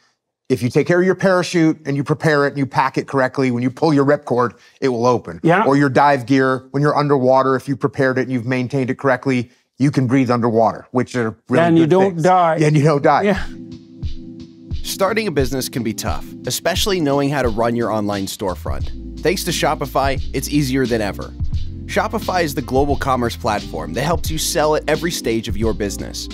S2: if you take care of your parachute and you prepare it and you pack it correctly, when you pull your ripcord, it will open.
S1: Yeah.
S2: Or your dive gear, when you're underwater, if you prepared it and you've maintained it correctly, you can breathe underwater, which are really
S1: and you don't die.
S2: And you don't die.
S1: Yeah.
S3: Starting a business can be tough, especially knowing how to run your online storefront. Thanks to Shopify, it's easier than ever. Shopify is the global commerce platform that helps you sell at every stage of your business.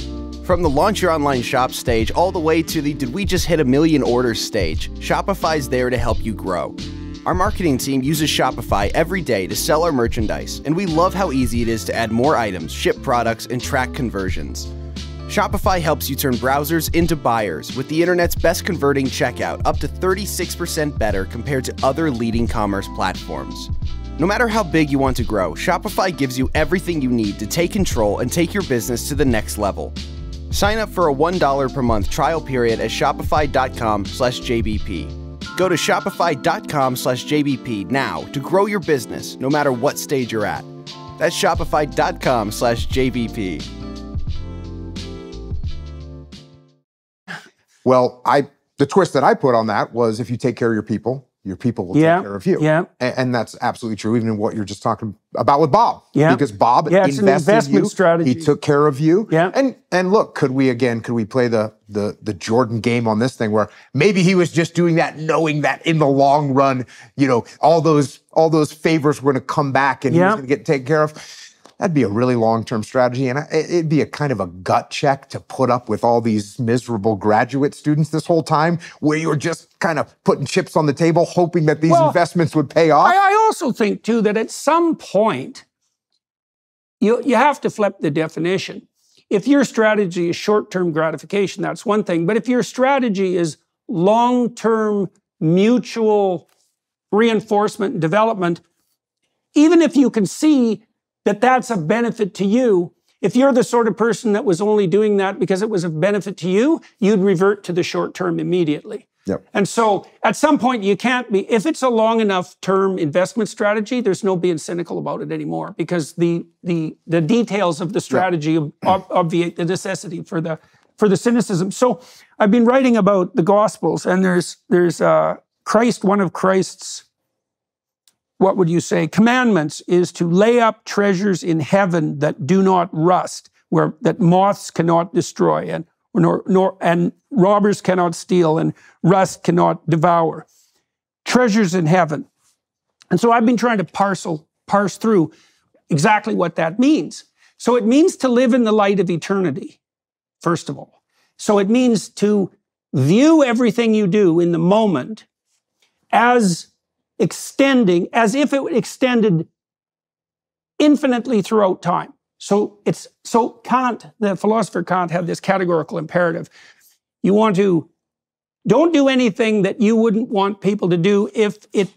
S3: From the launch your online shop stage all the way to the did we just hit 1 million orders stage, Shopify's there to help you grow. Our marketing team uses Shopify every day to sell our merchandise, and we love how easy it is to add more items, ship products, and track conversions. Shopify helps you turn browsers into buyers with the internet's best converting checkout, up to 36% better compared to other leading commerce platforms. No matter how big you want to grow, Shopify gives you everything you need to take control and take your business to the next level. Sign up for a $1 per month trial period at shopify.com/JBP. Go to shopify.com/JBP now to grow your business no matter what stage you're at. That's shopify.com/JBP.
S2: Well, the twist that I put on that was if you take care of your people will take care of you.
S1: Yeah.
S2: And that's absolutely true, even in what you're just talking about with Bob.
S1: Yeah.
S2: Because Bob
S1: it's an
S2: invested
S1: investment
S2: in you.
S1: strategy.
S2: He took care of you.
S1: Yeah.
S2: And look, could we play the Jordan game on this thing where maybe he was just doing that knowing that in the long run, all those favors were going to come back and he was going to get taken care of. That'd be a really long-term strategy, and it'd be a kind of a gut check to put up with all these miserable graduate students this whole time, where you're just kind of putting chips on the table, hoping that these investments would pay off.
S1: I also think, too, that at some point, you have to flip the definition. If your strategy is short-term gratification, that's one thing, but if your strategy is long-term mutual reinforcement and development, even if you can see that that's a benefit to you, if you're the sort of person that was only doing that because it was of benefit to you, you'd revert to the short term immediately.
S2: Yep.
S1: And so at some point you can't be, if it's a long enough term investment strategy, there's no being cynical about it anymore because the details of the strategy obviate the necessity for the cynicism. So I've been writing about the Gospels, and there's Christ, one of Christ's, what would you say, commandments is to lay up treasures in heaven that do not rust, that moths cannot destroy, and robbers cannot steal, and rust cannot devour. Treasures in heaven. And so I've been trying to parse through exactly what that means. So it means to live in the light of eternity, first of all. So it means to view everything you do in the moment as extending, as if it extended infinitely throughout time. So Kant, the philosopher Kant, had this categorical imperative. You want to, don't do anything that you wouldn't want people to do if it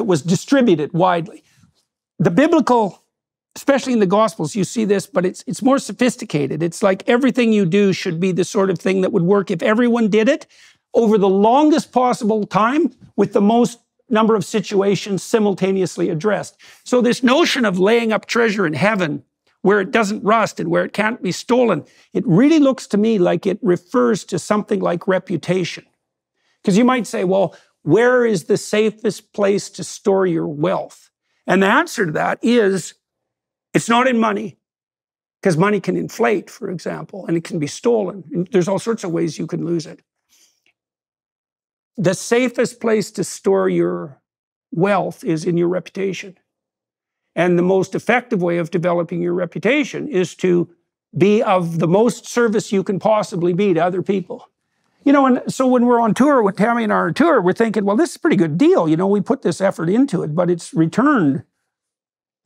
S1: was distributed widely. The biblical, especially in the Gospels, you see this, but it's more sophisticated. It's like everything you do should be the sort of thing that would work if everyone did it over the longest possible time with the most number of situations simultaneously addressed. So this notion of laying up treasure in heaven where it doesn't rust and where it can't be stolen, it really looks to me like it refers to something like reputation. Because you might say, well, where is the safest place to store your wealth? And the answer to that is, it's not in money, because money can inflate, for example, and it can be stolen. And there's all sorts of ways you can lose it. The safest place to store your wealth is in your reputation. And the most effective way of developing your reputation is to be of the most service you can possibly be to other people. And so when we're on tour, when Tammy and I are on tour, we're thinking, well, this is a pretty good deal. We put this effort into it, but it's returned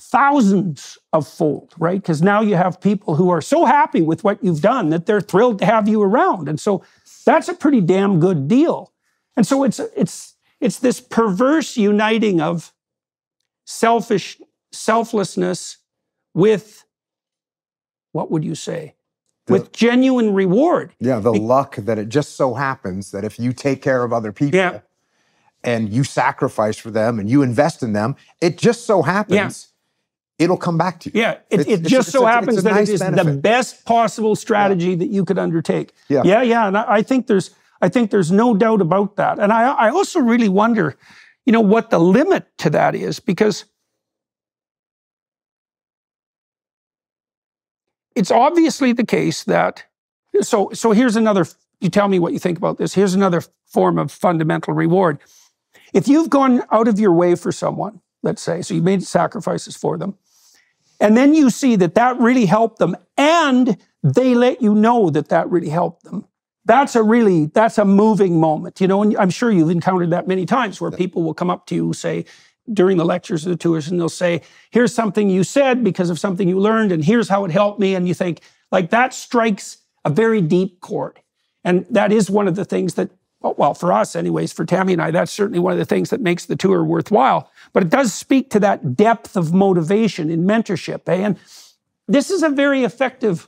S1: thousands of fold, right? Because now you have people who are so happy with what you've done that they're thrilled to have you around. And so that's a pretty damn good deal. And so it's this perverse uniting of selflessness with, what would you say? With genuine reward.
S2: Yeah, the luck that it just so happens that if you take care of other people and you sacrifice for them and you invest in them, it just so happens it'll come back to you.
S1: Yeah, it just so happens that it is the best possible strategy that you could undertake. Yeah, and I think there's no doubt about that. And I also really wonder, what the limit to that is, because it's obviously the case that, so here's another, you tell me what you think about this, here's another form of fundamental reward. If you've gone out of your way for someone, let's say, so you made sacrifices for them, and then you see that really helped them, and they let you know that really helped them, that's a moving moment, and I'm sure you've encountered that many times where people will come up to you, say, during the lectures or the tours, and they'll say, here's something you said because of something you learned, and here's how it helped me, and you think, like, that strikes a very deep chord. And that is one of the things that, well, for us anyways, for Tammy and I, that's certainly one of the things that makes the tour worthwhile. But it does speak to that depth of motivation in mentorship, And this is a very effective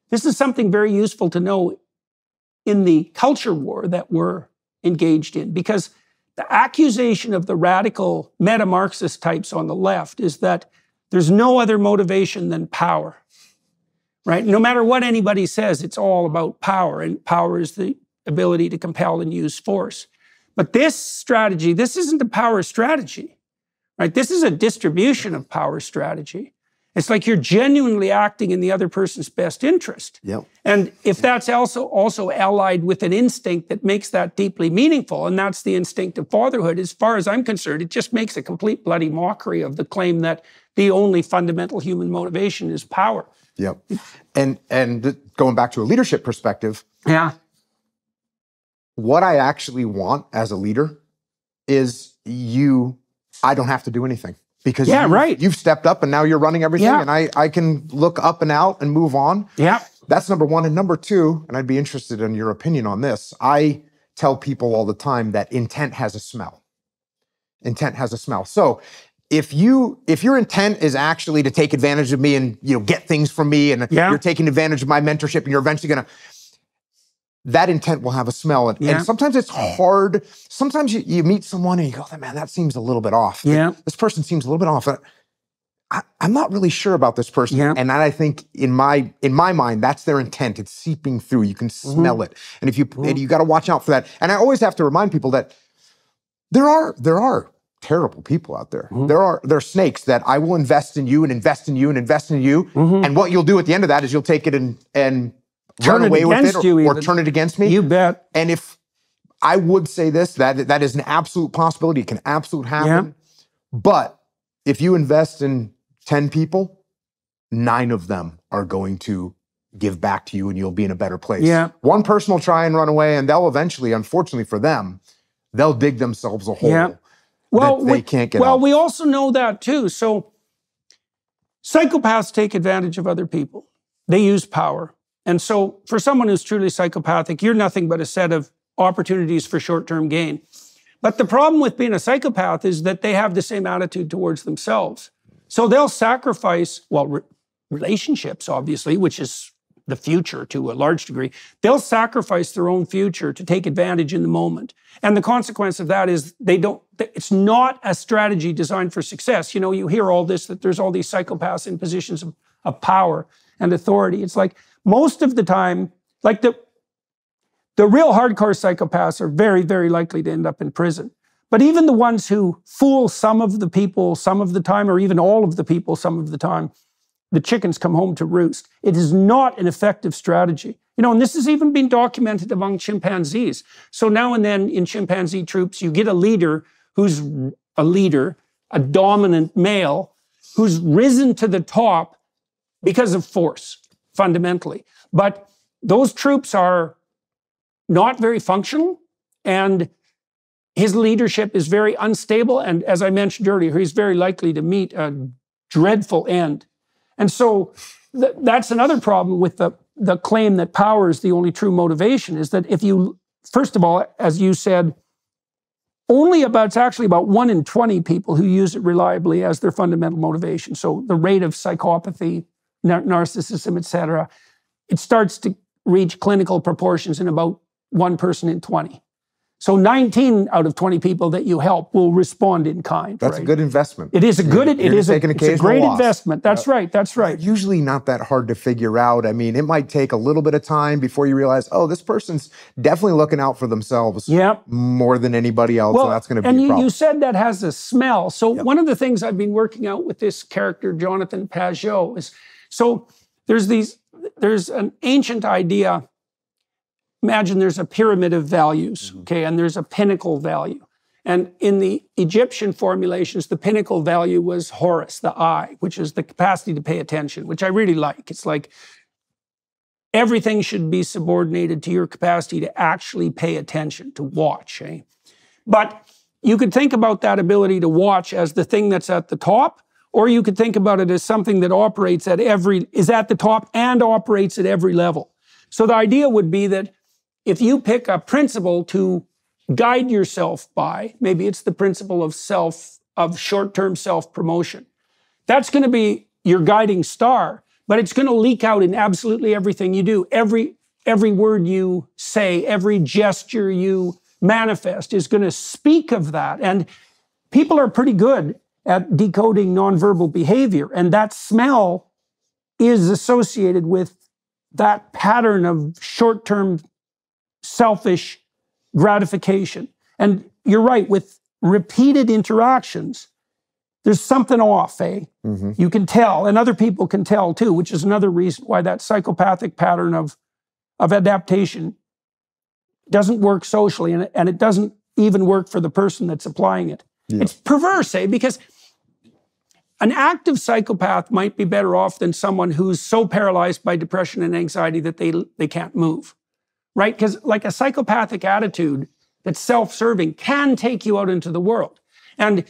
S1: This is something very useful to know in the culture war that we're engaged in, because the accusation of the radical meta-Marxist types on the left is that there's no other motivation than power, right? No matter what anybody says, it's all about power, and power is the ability to compel and use force. But this strategy, this isn't a power strategy, right? This is a distribution of power strategy. It's like you're genuinely acting in the other person's best interest.
S2: Yep.
S1: And if that's also allied with an instinct that makes that deeply meaningful, and that's the instinct of fatherhood, as far as I'm concerned, it just makes a complete bloody mockery of the claim that the only fundamental human motivation is power.
S2: Yep. And going back to a leadership perspective,
S1: Yeah.
S2: what I actually want as a leader is I don't have to do anything. Because you've stepped up and now you're running everything, and I can look up and out and move on.
S1: Yeah.
S2: That's number one. And number two, and I'd be interested in your opinion on this, I tell people all the time that intent has a smell. Intent has a smell. So if your intent is actually to take advantage of me and get things from me, and you're taking advantage of my mentorship, and you're eventually going to, that intent will have a smell. And sometimes it's hard. Sometimes you meet someone and you go, man, that seems a little bit off.
S1: Yeah.
S2: This person seems a little bit off. I'm not really sure about this person.
S1: Yeah.
S2: And I think in my mind, that's their intent. It's seeping through. You can smell it. And if you got to watch out for that. And I always have to remind people that there are terrible people out there. There are snakes that I will invest in you and invest in you and invest in you. And what you'll do at the end of that is you'll take it and run away with it or turn it against me.
S1: You bet.
S2: And if I would say this, that is an absolute possibility. It can absolutely happen. But if you invest in 10 people, 9 of them are going to give back to you and you'll be in a better place.
S1: Yeah.
S2: One person will try and run away and they'll eventually, unfortunately for them, they'll dig themselves a hole that they can't get out.
S1: Well, we also know that too. So psychopaths take advantage of other people. They use power. And so for someone who's truly psychopathic, you're nothing but a set of opportunities for short-term gain. But the problem with being a psychopath is that they have the same attitude towards themselves. So they'll sacrifice, relationships, obviously, which is the future to a large degree. They'll sacrifice their own future to take advantage in the moment. And the consequence of that is it's not a strategy designed for success. You hear all this, that there's all these psychopaths in positions of power and authority. It's like, most of the time, like the real hardcore psychopaths are very, very likely to end up in prison. But even the ones who fool some of the people some of the time, or even all of the people some of the time, the chickens come home to roost. It is not an effective strategy. And this has even been documented among chimpanzees. So now and then in chimpanzee troops, you get a leader, a dominant male, who's risen to the top because of force. Fundamentally. But those troops are not very functional, and his leadership is very unstable, and as I mentioned earlier, he's very likely to meet a dreadful end. And so that's another problem with the claim that power is the only true motivation, is that if you, first of all, as you said, it's actually about 1 in 20 people who use it reliably as their fundamental motivation. So the rate of psychopathy, narcissism, etc., it starts to reach clinical proportions in about 1 person in 20. So 19 out of 20 people that you help will respond in kind.
S2: That's a good investment.
S1: It is a great investment. That's right. That's right.
S2: Usually not that hard to figure out. I mean, it might take a little bit of time before you realize, this person's definitely looking out for themselves more than anybody else.
S1: Well,
S2: and that's going to be a problem.
S1: You said that has a smell. So one of the things I've been working out with this character, Jonathan Pajot, is there's an ancient idea. Imagine there's a pyramid of values, and there's a pinnacle value. And in the Egyptian formulations, the pinnacle value was Horus, the eye, which is the capacity to pay attention, which I really like. It's like everything should be subordinated to your capacity to actually pay attention, to watch. But you could think about that ability to watch as the thing that's at the top, or you could think about it as something that is at the top and operates at every level. So the idea would be that if you pick a principle to guide yourself by, maybe it's the principle of short-term self-promotion, that's going to be your guiding star. but it's going to leak out in absolutely everything you do. Every word you say, every gesture you manifest is going to speak of that. And people are pretty good at decoding nonverbal behavior, and that smell is associated with that pattern of short-term selfish gratification. And you're right, with repeated interactions, there's something off, eh? Mm-hmm. You can tell, and other people can tell too, which is another reason why that psychopathic pattern of adaptation doesn't work socially, and it doesn't even work for the person that's applying it. Yeah. It's perverse, eh? Because an active psychopath might be better off than someone who's so paralyzed by depression and anxiety that they can't move, right? Because like a psychopathic attitude that's self-serving can take you out into the world. And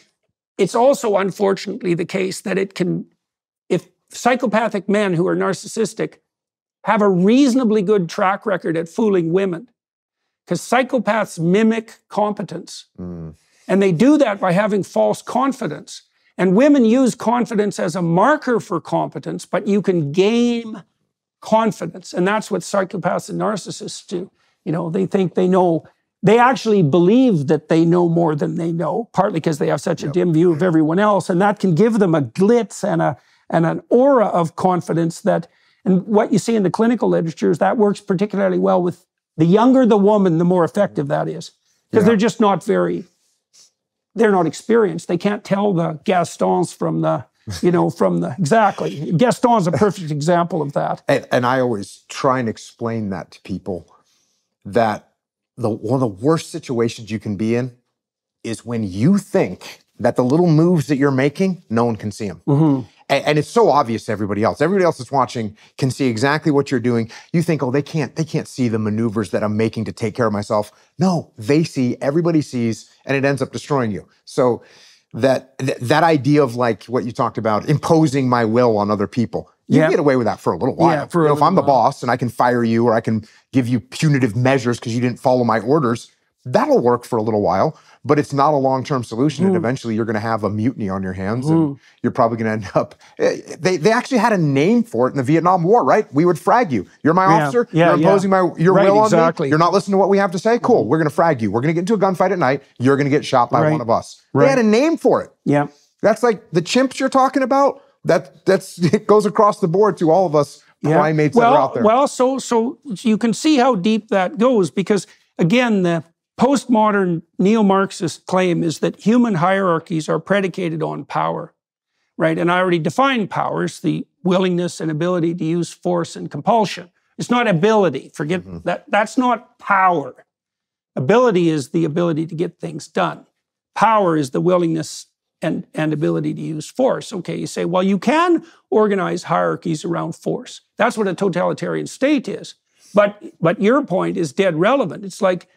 S1: it's also unfortunately the case that it can, if psychopathic men who are narcissistic have a reasonably good track record at fooling women, because psychopaths mimic competence. And they do that by having false confidence. And women use confidence as a marker for competence, but you can game confidence. And that's what psychopaths and narcissists do. You know, they think they know, they actually believe that they know more than they know, partly because they have such a dim view of everyone else. And that can give them a glitz and an aura of confidence that, and what you see in the clinical literature is that works particularly well with the younger the woman, the more effective that is. Because they're just not they're not experienced. They can't tell the Gastons from the, exactly. Gaston's a perfect example of that.
S2: And I always try and explain that to people, that one of the worst situations you can be in is when you think that the little moves that you're making, no one can see them. Mm-hmm. And it's so obvious to everybody else. Everybody else that's watching can see exactly what you're doing. You think, oh, they can't see the maneuvers that I'm making to take care of myself. No, they see, everybody sees, and it ends up destroying you. So that idea of like what you talked about, imposing my will on other people, you can get away with that for a little while. Yeah, if I'm the boss and I can fire you or I can give you punitive measures because you didn't follow my orders, that'll work for a little while. But it's not a long-term solution, and eventually you're going to have a mutiny on your hands, and you're probably going to end up. They actually had a name for it in the Vietnam War, right? We would frag you. You're my officer. You're imposing your will on me. You're not listening to what we have to say. Cool. We're going to frag you. We're going to get into a gunfight at night. You're going to get shot by one of us. They had a name for it.
S1: Yeah,
S2: that's like the chimps you're talking about. It goes across the board to all of us primates that are out there.
S1: Well, so you can see how deep that goes, because again, the postmodern neo-Marxist claim is that human hierarchies are predicated on power, right? And I already defined power as the willingness and ability to use force and compulsion. It's not ability. Forget that. That's not power. Ability is the ability to get things done. Power is the willingness and ability to use force. Okay, you say, well, you can organize hierarchies around force. That's what a totalitarian state is. But your point is dead relevant. It's like,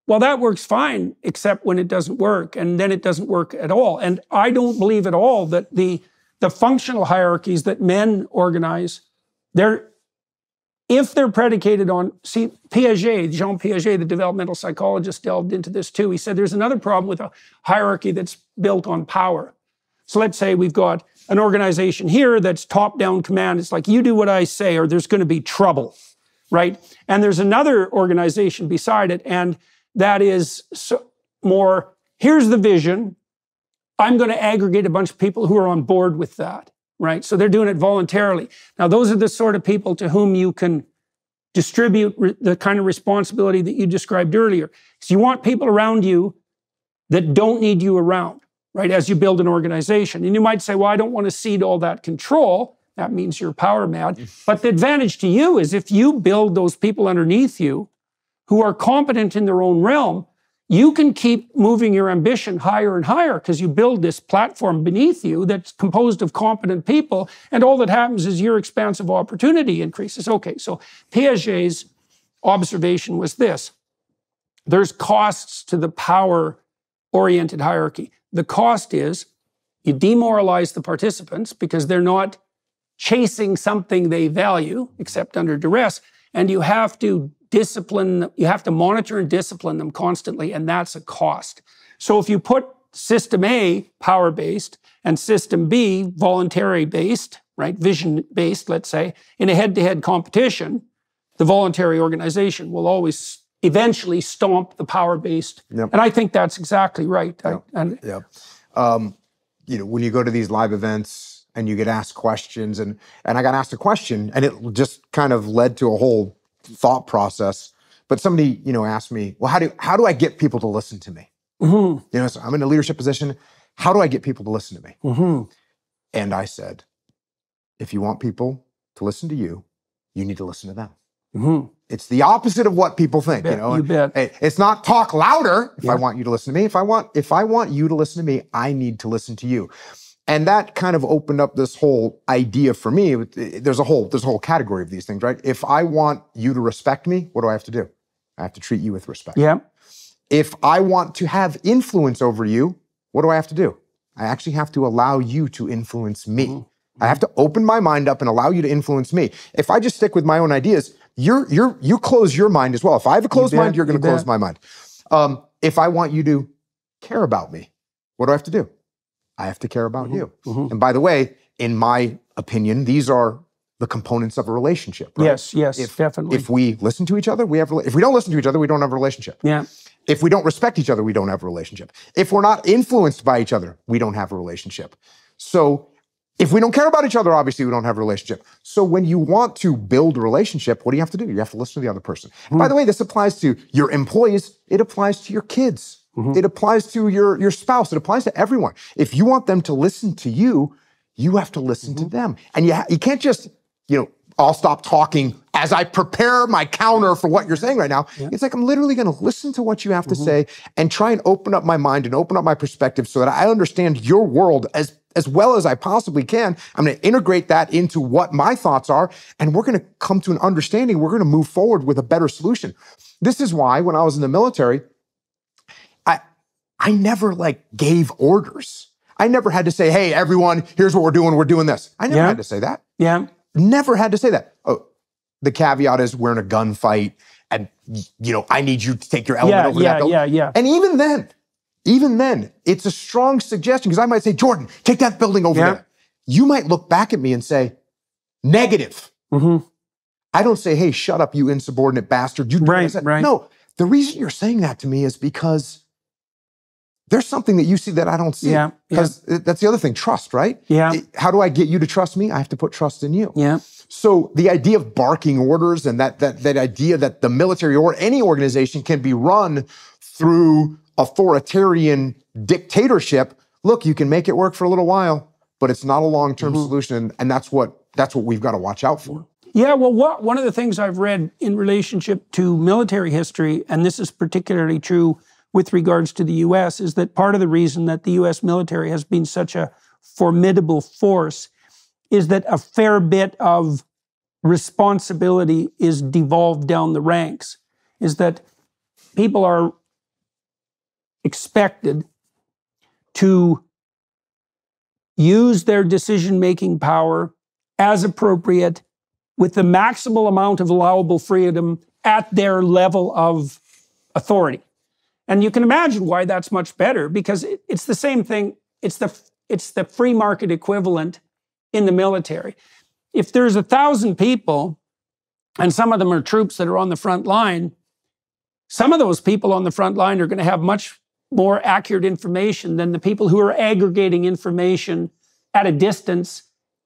S1: well, that works fine, except when it doesn't work, and then it doesn't work at all. And I don't believe at all that the functional hierarchies that men organize, if they're predicated on, see, Jean Piaget, the developmental psychologist, delved into this too. He said there's another problem with a hierarchy that's built on power. So let's say we've got an organization here that's top-down command. It's like, you do what I say or there's going to be trouble, right? And there's another organization beside it, and that is more, here's the vision. I'm going to aggregate a bunch of people who are on board with that, right? So they're doing it voluntarily. Now, those are the sort of people to whom you can distribute the kind of responsibility that you described earlier. So you want people around you that don't need you around, right, as you build an organization. And you might say, well, I don't want to cede all that control. That means you're power mad. But the advantage to you is if you build those people underneath you who are competent in their own realm, you can keep moving your ambition higher and higher because you build this platform beneath you that's composed of competent people, and all that happens is your expansive opportunity increases. Okay, so Piaget's observation was this. There's costs to the power-oriented hierarchy. The cost is you demoralize the participants because they're not chasing something they value, except under duress, and you have to monitor and discipline them constantly, and that's a cost. So if you put system A, power-based, and system B, voluntary-based, right, vision-based, let's say, in a head-to-head competition, the voluntary organization will always eventually stomp the power-based.
S2: Yep.
S1: And I think that's exactly right.
S2: Yep. When you go to these live events and you get asked questions, and I got asked a question, and it just kind of led to a whole thought process. But somebody, asked me, well, how do I get people to listen to me?
S1: Mm-hmm.
S2: So I'm in a leadership position. How do I get people to listen to me?
S1: Mm-hmm.
S2: And I said, if you want people to listen to you, you need to listen to them.
S1: Mm-hmm.
S2: It's the opposite of what people think.
S1: You bet.
S2: It's not talk louder if I want you to listen to me. If I want you to listen to me, I need to listen to you. And that kind of opened up this whole idea for me. There's a whole category of these things, right? If I want you to respect me, what do I have to do? I have to treat you with respect.
S1: Yeah.
S2: If I want to have influence over you, what do I have to do? I actually have to allow you to influence me. Mm-hmm. I have to open my mind up and allow you to influence me. If I just stick with my own ideas, you close your mind as well. If I have a closed mind, you're going to close my mind. If I want you to care about me, what do I have to do? I have to care about you. Mm-hmm. And by the way, in my opinion, these are the components of a relationship. Right?
S1: Yes, definitely.
S2: If we listen to each other, if we don't listen to each other, we don't have a relationship.
S1: Yeah.
S2: If we don't respect each other, we don't have a relationship. If we're not influenced by each other, we don't have a relationship. So if we don't care about each other, obviously we don't have a relationship. So when you want to build a relationship, what do you have to do? You have to listen to the other person. Mm-hmm. By the way, this applies to your employees. It applies to your kids. Mm-hmm. It applies to your spouse. It applies to everyone. If you want them to listen to you, you have to listen to them. And you can't just, I'll stop talking as I prepare my counter for what you're saying right now. Yeah. It's like I'm literally going to listen to what you have to say and try and open up my mind and open up my perspective so that I understand your world as well as I possibly can. I'm going to integrate that into what my thoughts are, and we're going to come to an understanding. We're going to move forward with a better solution. This is why when I was in the military, I never gave orders. I never had to say, hey, everyone, here's what we're doing this. I never had to say that.
S1: Yeah. Never had to say that.
S2: Oh, the caveat is we're in a gunfight and, I need you to take your element over that building.
S1: Yeah.
S2: And even then, it's a strong suggestion because I might say, Jordan, take that building over there. You might look back at me and say, negative. Mm-hmm. I don't say, hey, shut up, you insubordinate bastard. You
S1: right.
S2: No, the reason you're saying that to me is because there's something that you see that I don't see.
S1: Yeah.
S2: Because that's the other thing, trust, right?
S1: Yeah.
S2: How do I get you to trust me? I have to put trust in you.
S1: Yeah.
S2: So the idea of barking orders and that idea that the military or any organization can be run through authoritarian dictatorship, look, you can make it work for a little while, but it's not a long-term solution. And that's what we've got to watch out for.
S1: Yeah, well, one of the things I've read in relationship to military history, and this is particularly true with regards to the U.S., is that part of the reason that the U.S. military has been such a formidable force is that a fair bit of responsibility is devolved down the ranks, is that people are expected to use their decision-making power as appropriate with the maximal amount of allowable freedom at their level of authority. And you can imagine why that's much better, because it's the same thing. It's the free market equivalent in the military. If there's 1,000 people and some of them are troops that are on the front line, some of those people on the front line are going to have much more accurate information than the people who are aggregating information at a distance,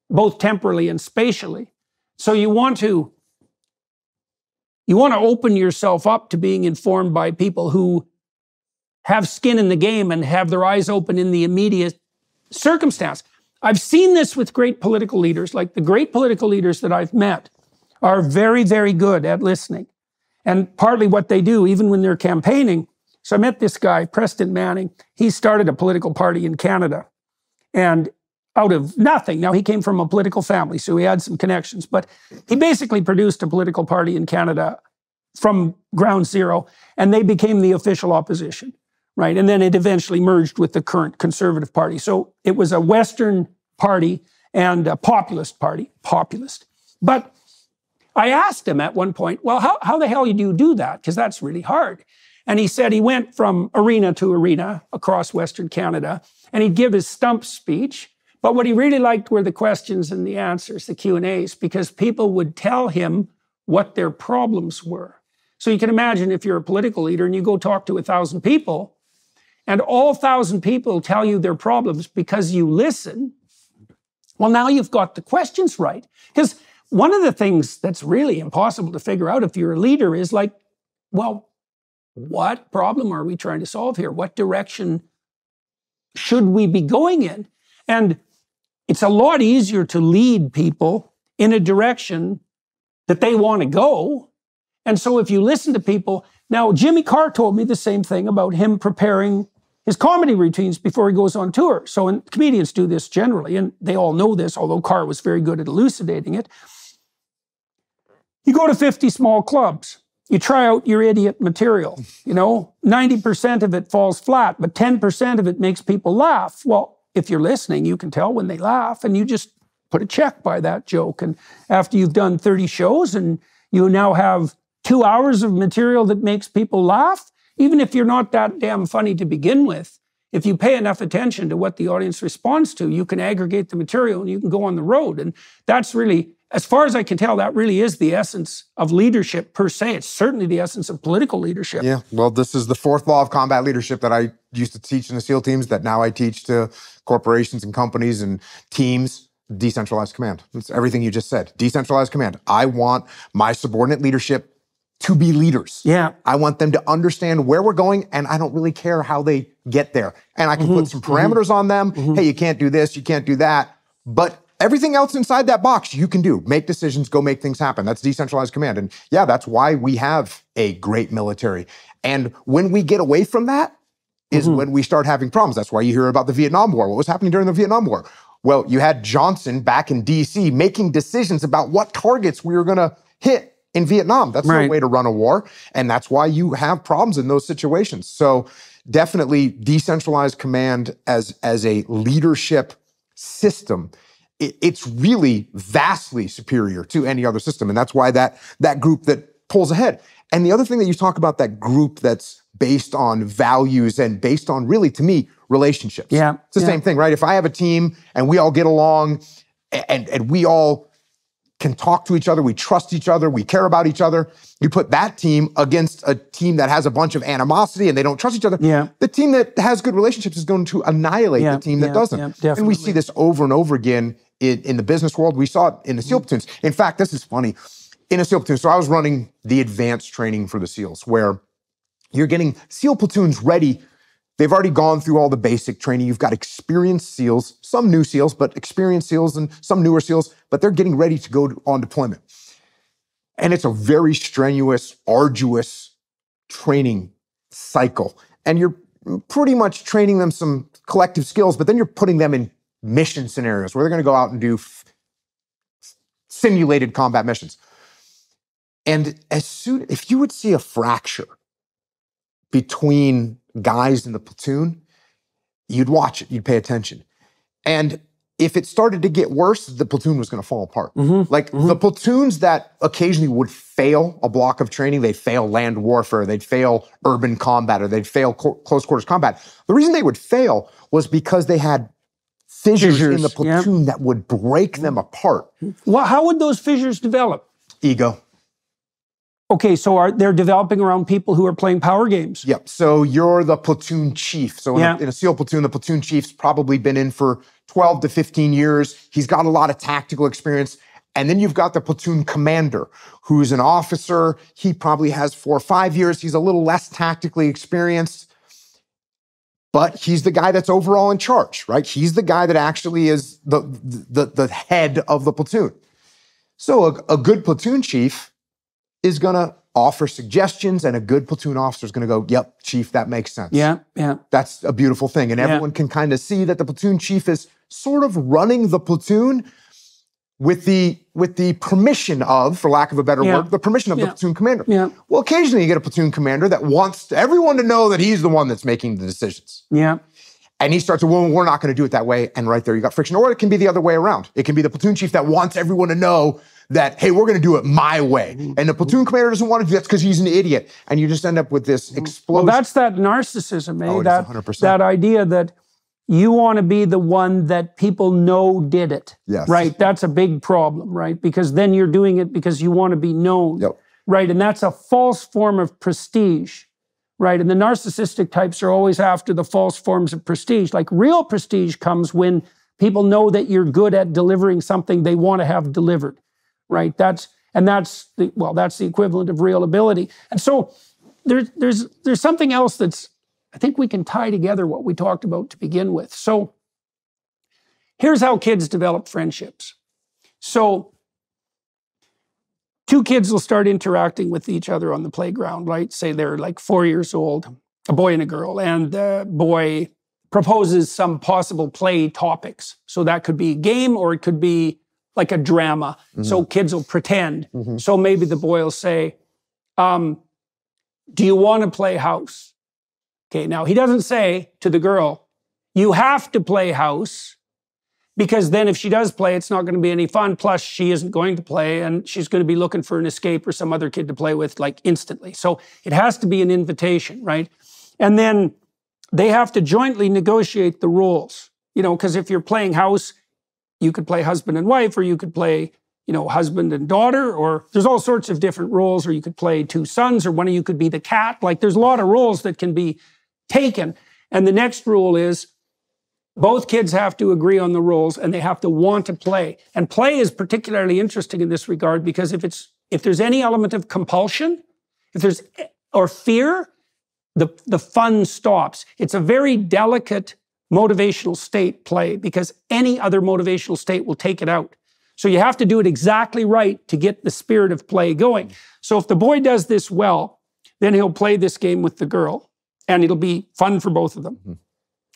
S1: both temporally and spatially. So you want to open yourself up to being informed by people who have skin in the game and have their eyes open in the immediate circumstance. I've seen this with great political leaders. Like the great political leaders that I've met are very, very good at listening. And partly what they do, even when they're campaigning. So I met this guy, Preston Manning. He started a political party in Canada. And out of nothing, now he came from a political family, so he had some connections, but he basically produced a political party in Canada from ground zero, and they became the official opposition. Right, and then it eventually merged with the current Conservative Party. So it was a Western party and a populist party, But I asked him at one point, well, how the hell do you do that? Because that's really hard. And he said he went from arena to arena across Western Canada, and he'd give his stump speech, But what he really liked were the questions and the answers, the Q&As, because people would tell him what their problems were. So you can imagine if you're a political leader and you go talk to 1,000 people, and all 1,000 people tell you their problems because you listen, well, now you've got the questions right. Because one of the things that's really impossible to figure out if you're a leader is like, well, what problem are we trying to solve here? What direction should we be going in? And it's a lot easier to lead people in a direction that they want to go. And so if you listen to people, now Jimmy Carr told me the same thing about him preparing his comedy routines before he goes on tour. So, and comedians do this generally, and they all know this, although Carr was very good at elucidating it. You go to 50 small clubs. You try out your idiot material. 90% of it falls flat, but 10% of it makes people laugh. Well, if you're listening, you can tell when they laugh, and you just put a check by that joke. And after you've done 30 shows and you now have 2 hours of material that makes people laugh, even if you're not that damn funny to begin with, if you pay enough attention to what the audience responds to, you can aggregate the material and you can go on the road. And that's really, as far as I can tell, that really is the essence of leadership per se. It's certainly the essence of political leadership.
S2: Yeah, well, this is the fourth law of combat leadership that I used to teach in the SEAL teams that now I teach to corporations and companies and teams. Decentralized command. It's everything you just said. Decentralized command. I want my subordinate leadership to be leaders.
S1: Yeah.
S2: I want them to understand where we're going, and I don't really care how they get there. And I can put some parameters on them. Hey, you can't do this, you can't do that. But everything else inside that box you can do. Make decisions, go make things happen. That's decentralized command. And yeah, that's why we have a great military. And when we get away from that is when we start having problems. That's why you hear about the Vietnam War. What was happening during the Vietnam War? Well, you had Johnson back in DC making decisions about what targets we were going to hit in Vietnam. That's no way to run a war. And that's why you have problems in those situations. So definitely decentralized command as a leadership system, it's really vastly superior to any other system. And that's why that group that pulls ahead. And the other thing that you talk about, that group that's based on values and based on, really, to me, relationships.
S1: Yeah.
S2: It's the same thing, right? If I have a team and we all get along and we all can talk to each other, we trust each other, we care about each other, you put that team against a team that has a bunch of animosity and they don't trust each other, the team that has good relationships is going to annihilate the team that doesn't. And we see this over and over again in the business world. We saw it in the SEAL platoons. In fact, this is funny. In a SEAL platoon, so I was running the advanced training for the SEALs, where you're getting SEAL platoons ready. They've already gone through all the basic training. You've got experienced SEALs, some new SEALs, but experienced SEALs and some newer SEALs, but they're getting ready to go on deployment. And it's a very strenuous, arduous training cycle. And you're pretty much training them some collective skills, but then you're putting them in mission scenarios where they're going to go out and do simulated combat missions. And if you would see a fracture between guys in the platoon, you'd watch it, you'd pay attention. And if it started to get worse, the platoon was going to fall apart. The platoons that occasionally would fail a block of training, they'd fail land warfare, they'd fail urban combat, or they'd fail close quarters combat. The reason they would fail was because they had fissures in the platoon that would break them apart.
S1: Well, how would those fissures develop?
S2: Ego.
S1: Okay, so they're developing around people who are playing power games.
S2: Yep. So you're the platoon chief. So in a SEAL platoon, the platoon chief's probably been in for 12 to 15 years. He's got a lot of tactical experience. And then you've got the platoon commander, who's an officer. He probably has 4 or 5 years. He's a little less tactically experienced, but he's the guy that's overall in charge, right? He's the guy that actually is the head of the platoon. So a good platoon chief is going to offer suggestions, and a good platoon officer is going to go, yep, chief, that makes sense.
S1: Yeah.
S2: That's a beautiful thing. And everyone can kind of see that the platoon chief is sort of running the platoon with the permission of, for lack of a better word, the permission of the platoon commander. Well, occasionally you get a platoon commander that wants everyone to know that he's the one that's making the decisions. And he starts to, well, we're not going to do it that way. And right there, you got friction. Or it can be the other way around. It can be the platoon chief that wants everyone to know that, hey, we're going to do it my way. And the platoon commander doesn't want to do that because he's an idiot. And you just end up with this explosion.
S1: Well, that's that narcissism, eh?
S2: Oh,
S1: that
S2: 100%.
S1: That idea that you want to be the one that people know did it.
S2: Yes.
S1: Right? That's a big problem, right? Because then you're doing it because you want to be known.
S2: Yep.
S1: Right? And that's a false form of prestige. Right? And the narcissistic types are always after the false forms of prestige. Like real prestige comes when people know that you're good at delivering something they want to have delivered. Right? That's the equivalent of real ability. And so there's something else that's, I think we can tie together what we talked about to begin with. So here's how kids develop friendships. So two kids will start interacting with each other on the playground, right? Say they're like 4 years old, a boy and a girl, and the boy proposes some possible play topics. So that could be a game or it could be like a drama. So kids will pretend. So maybe the boy will say, do you want to play house? Okay, now he doesn't say to the girl, you have to play house, because then if she does play, it's not going to be any fun. Plus, she isn't going to play, and she's going to be looking for an escape or some other kid to play with, like instantly. So it has to be an invitation, right? And then they have to jointly negotiate the rules, because if you're playing house, you could play husband and wife, or you could play, husband and daughter, or there's all sorts of different roles, or you could play two sons, or one of you could be the cat. Like there's a lot of roles that can be taken. And the next rule is both kids have to agree on the rules and they have to want to play. And play is particularly interesting in this regard because if there's any element of compulsion, or fear, the fun stops. It's a very delicate motivational state, play, because any other motivational state will take it out. So you have to do it exactly right to get the spirit of play going. So if the boy does this well, then he'll play this game with the girl. And it'll be fun for both of them.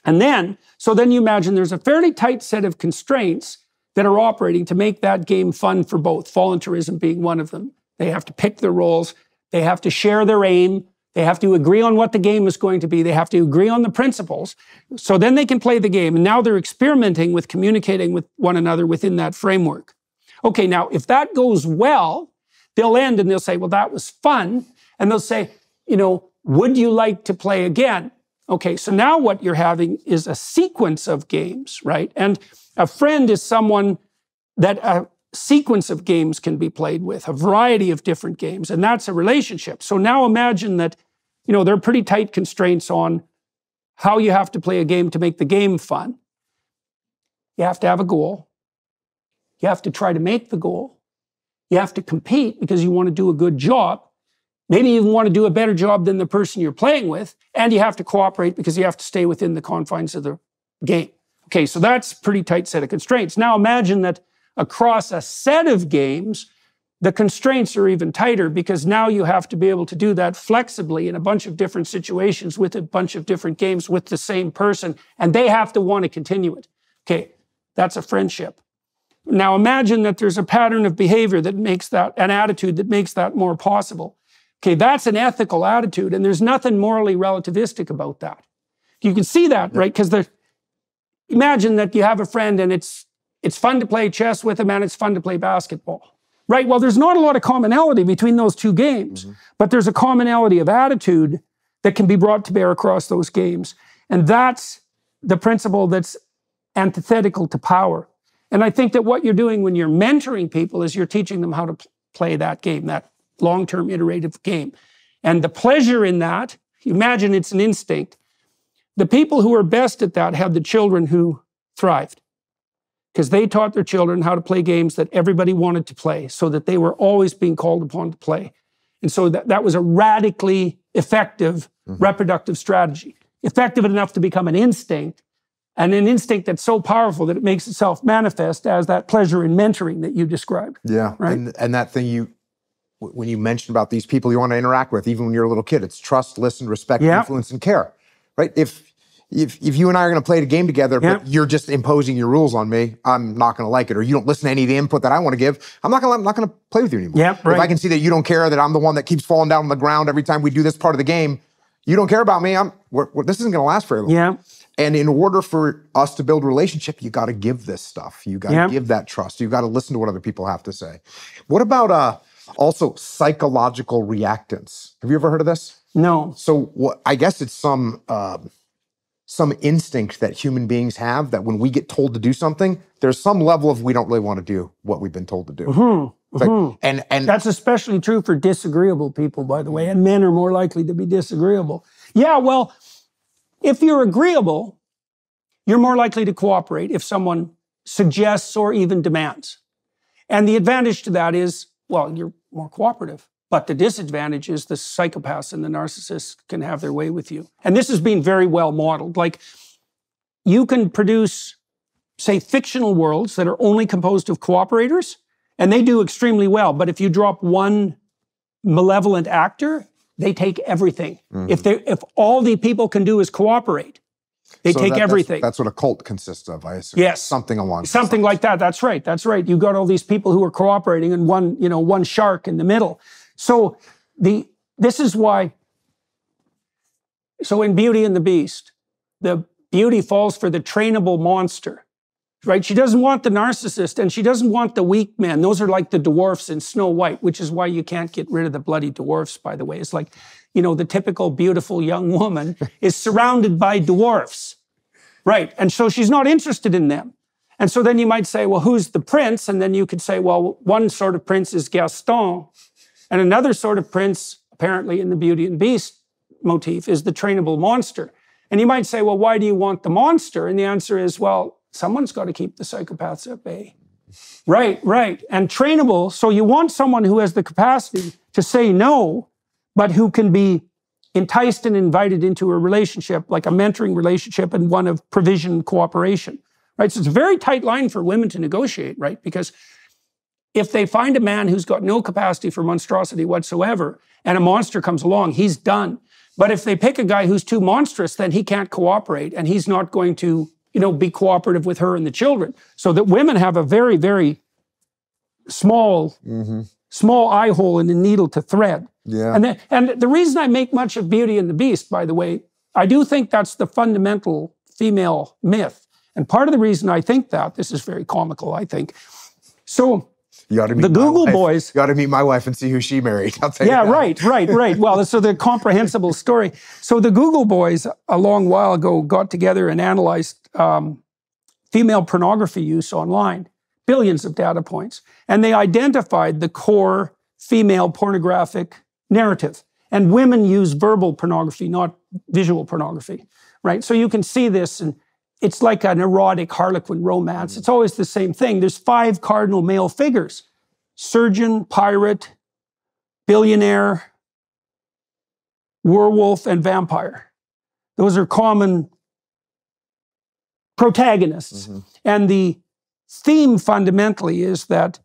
S1: And then you imagine there's a fairly tight set of constraints that are operating to make that game fun for both, voluntarism being one of them. They have to pick their roles. They have to share their aim. They have to agree on what the game is going to be. They have to agree on the principles. So then they can play the game. And now they're experimenting with communicating with one another within that framework. Okay, now if that goes well, they'll end and they'll say, well, that was fun. And they'll say, would you like to play again? Okay, so now what you're having is a sequence of games, right? And a friend is someone that a sequence of games can be played with, a variety of different games, and that's a relationship. So now imagine that, there are pretty tight constraints on how you have to play a game to make the game fun. You have to have a goal. You have to try to make the goal. You have to compete because you want to do a good job. Maybe you even want to do a better job than the person you're playing with, and you have to cooperate because you have to stay within the confines of the game. Okay, so that's a pretty tight set of constraints. Now imagine that across a set of games, the constraints are even tighter because now you have to be able to do that flexibly in a bunch of different situations with a bunch of different games with the same person, and they have to want to continue it. Okay, that's a friendship. Now imagine that there's a pattern of behavior that makes that, an attitude that makes that more possible. Okay, that's an ethical attitude, and there's nothing morally relativistic about that. You can see that, right? Because imagine that you have a friend and it's fun to play chess with him and it's fun to play basketball, right? Well, there's not a lot of commonality between those two games, but there's a commonality of attitude that can be brought to bear across those games. And that's the principle that's antithetical to power. And I think that what you're doing when you're mentoring people is you're teaching them how to play that game, that long-term iterative game. And the pleasure in that, imagine it's an instinct. The people who are best at that have the children who thrived because they taught their children how to play games that everybody wanted to play so that they were always being called upon to play. And so that was a radically effective reproductive strategy, effective enough to become an instinct, and an instinct that's so powerful that it makes itself manifest as that pleasure in mentoring that you described.
S2: Yeah, right? And that thing when you mentioned about these people you want to interact with, even when you're a little kid, it's trust, listen, respect, influence, and care, right? If you and I are going to play the game together, but you're just imposing your rules on me, I'm not going to like it. Or you don't listen to any of the input that I want to give, I'm not going to play with you anymore. If I can see that you don't care, that I'm the one that keeps falling down on the ground every time we do this part of the game, you don't care about me, this isn't going to last very long. And in order for us to build a relationship, you got to give this stuff. You got to give that trust. You got to listen to what other people have to say. What about also psychological reactance? Have you ever heard of this?
S1: No.
S2: So I guess it's some some instinct that human beings have that when we get told to do something, there's some level of we don't really want to do what we've been told to do. Like, and
S1: that's especially true for disagreeable people, by the way, and men are more likely to be disagreeable. Yeah, well, if you're agreeable, you're more likely to cooperate if someone suggests or even demands. And the advantage to that is, well, you're more cooperative. But the disadvantage is the psychopaths and the narcissists can have their way with you. And this has been very well modeled. Like, you can produce, say, fictional worlds that are only composed of cooperators, and they do extremely well. But if you drop one malevolent actor, they take everything. If all the people can do is cooperate, they take everything.
S2: That's what a cult consists of, I assume.
S1: Yes.
S2: Something
S1: like that. That's right. That's right. You got all these people who are cooperating and one shark in the middle. So this is why, so in Beauty and the Beast, the beauty falls for the trainable monster, right? She doesn't want the narcissist and she doesn't want the weak man. Those are like the dwarfs in Snow White, which is why you can't get rid of the bloody dwarfs, by the way. It's like, the typical beautiful young woman is surrounded by dwarfs, right? And so she's not interested in them. And so then you might say, well, who's the prince? And then you could say, well, one sort of prince is Gaston. And another sort of prince, apparently in the Beauty and the Beast motif, is the trainable monster. And you might say, well, why do you want the monster? And the answer is, well, someone's got to keep the psychopaths at bay. Right. And trainable, so you want someone who has the capacity to say no, but who can be enticed and invited into a relationship, like a mentoring relationship and one of provision and cooperation. Right? So it's a very tight line for women to negotiate, right? Because if they find a man who's got no capacity for monstrosity whatsoever, and a monster comes along, he's done. But if they pick a guy who's too monstrous, then he can't cooperate, and he's not going to, be cooperative with her and the children. So that women have a very, very small eye hole in the needle to thread.
S2: Yeah.
S1: And the reason I make much of Beauty and the Beast, by the way, I do think that's the fundamental female myth. And part of the reason I think that, this is very comical, I think. So
S2: you ought to meet
S1: the Google boys.
S2: You ought to meet my wife and see who she married. I'll tell you
S1: yeah,
S2: that.
S1: right. Well, so the comprehensible story. So the Google boys, a long while ago, got together and analyzed female pornography use online, billions of data points. And they identified the core female pornographic narrative. And women use verbal pornography, not visual pornography, right? So you can see this, and it's like an erotic harlequin romance. It's always the same thing. There's 5 cardinal male figures: surgeon, pirate, billionaire, werewolf, and vampire. Those are common protagonists. And the theme fundamentally is that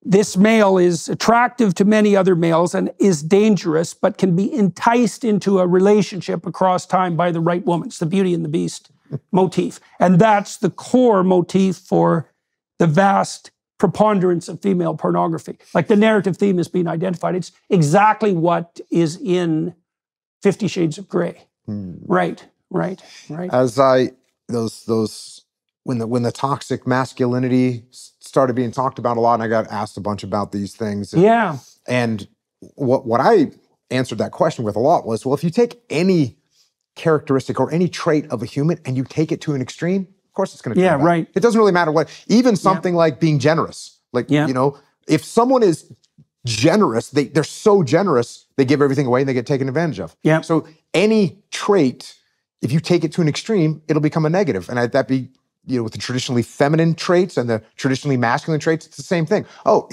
S1: this male is attractive to many other males and is dangerous, but can be enticed into a relationship across time by the right woman. It's the Beauty and the Beast motif. And that's the core motif for the vast preponderance of female pornography. Like, the narrative theme has been identified. It's exactly what is in 50 Shades of Grey. Right.
S2: As when the toxic masculinity started being talked about a lot, and I got asked a bunch about these things. And what I answered that question with a lot was, well, if you take any characteristic or any trait of a human and you take it to an extreme, of course it's going to turn bad.
S1: Right.
S2: It doesn't really matter what, even something like being generous. Like, if someone is generous, they're so generous, they give everything away and they get taken advantage of.
S1: Yeah.
S2: So any trait, if you take it to an extreme, it'll become a negative. And that'd be, with the traditionally feminine traits and the traditionally masculine traits, it's the same thing. Oh,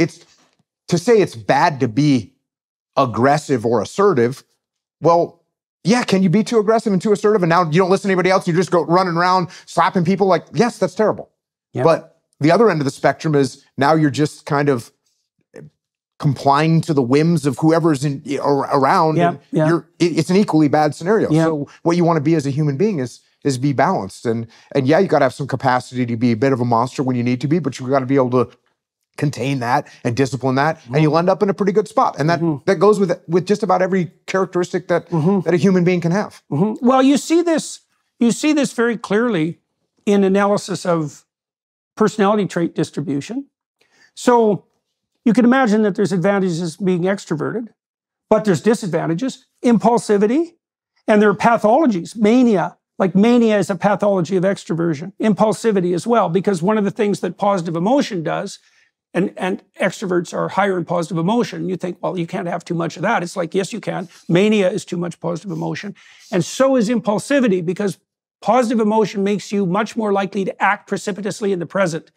S2: to say it's bad to be aggressive or assertive. Well, yeah, can you be too aggressive and too assertive and now you don't listen to anybody else, you just go running around slapping people? Like, yes, that's terrible. Yeah. But the other end of the spectrum is now you're just kind of complying to the whims of whoever's around. It's an equally bad scenario.
S1: Yeah.
S2: So what you want to be as a human being is be balanced. And yeah, you got to have some capacity to be a bit of a monster when you need to be, but you've got to be able to contain that and discipline that, and you'll end up in a pretty good spot. And that goes with just about every characteristic that a human being can have.
S1: Well, you see this very clearly in analysis of personality trait distribution. So you can imagine that there's advantages being extroverted, but there's disadvantages, impulsivity, and there are pathologies, mania, Like mania is a pathology of extroversion, impulsivity as well, because one of the things that positive emotion does, and extroverts are higher in positive emotion. You think, well, you can't have too much of that. It's like, yes, you can. Mania is too much positive emotion. And so is impulsivity, because positive emotion makes you much more likely to act precipitously in the present.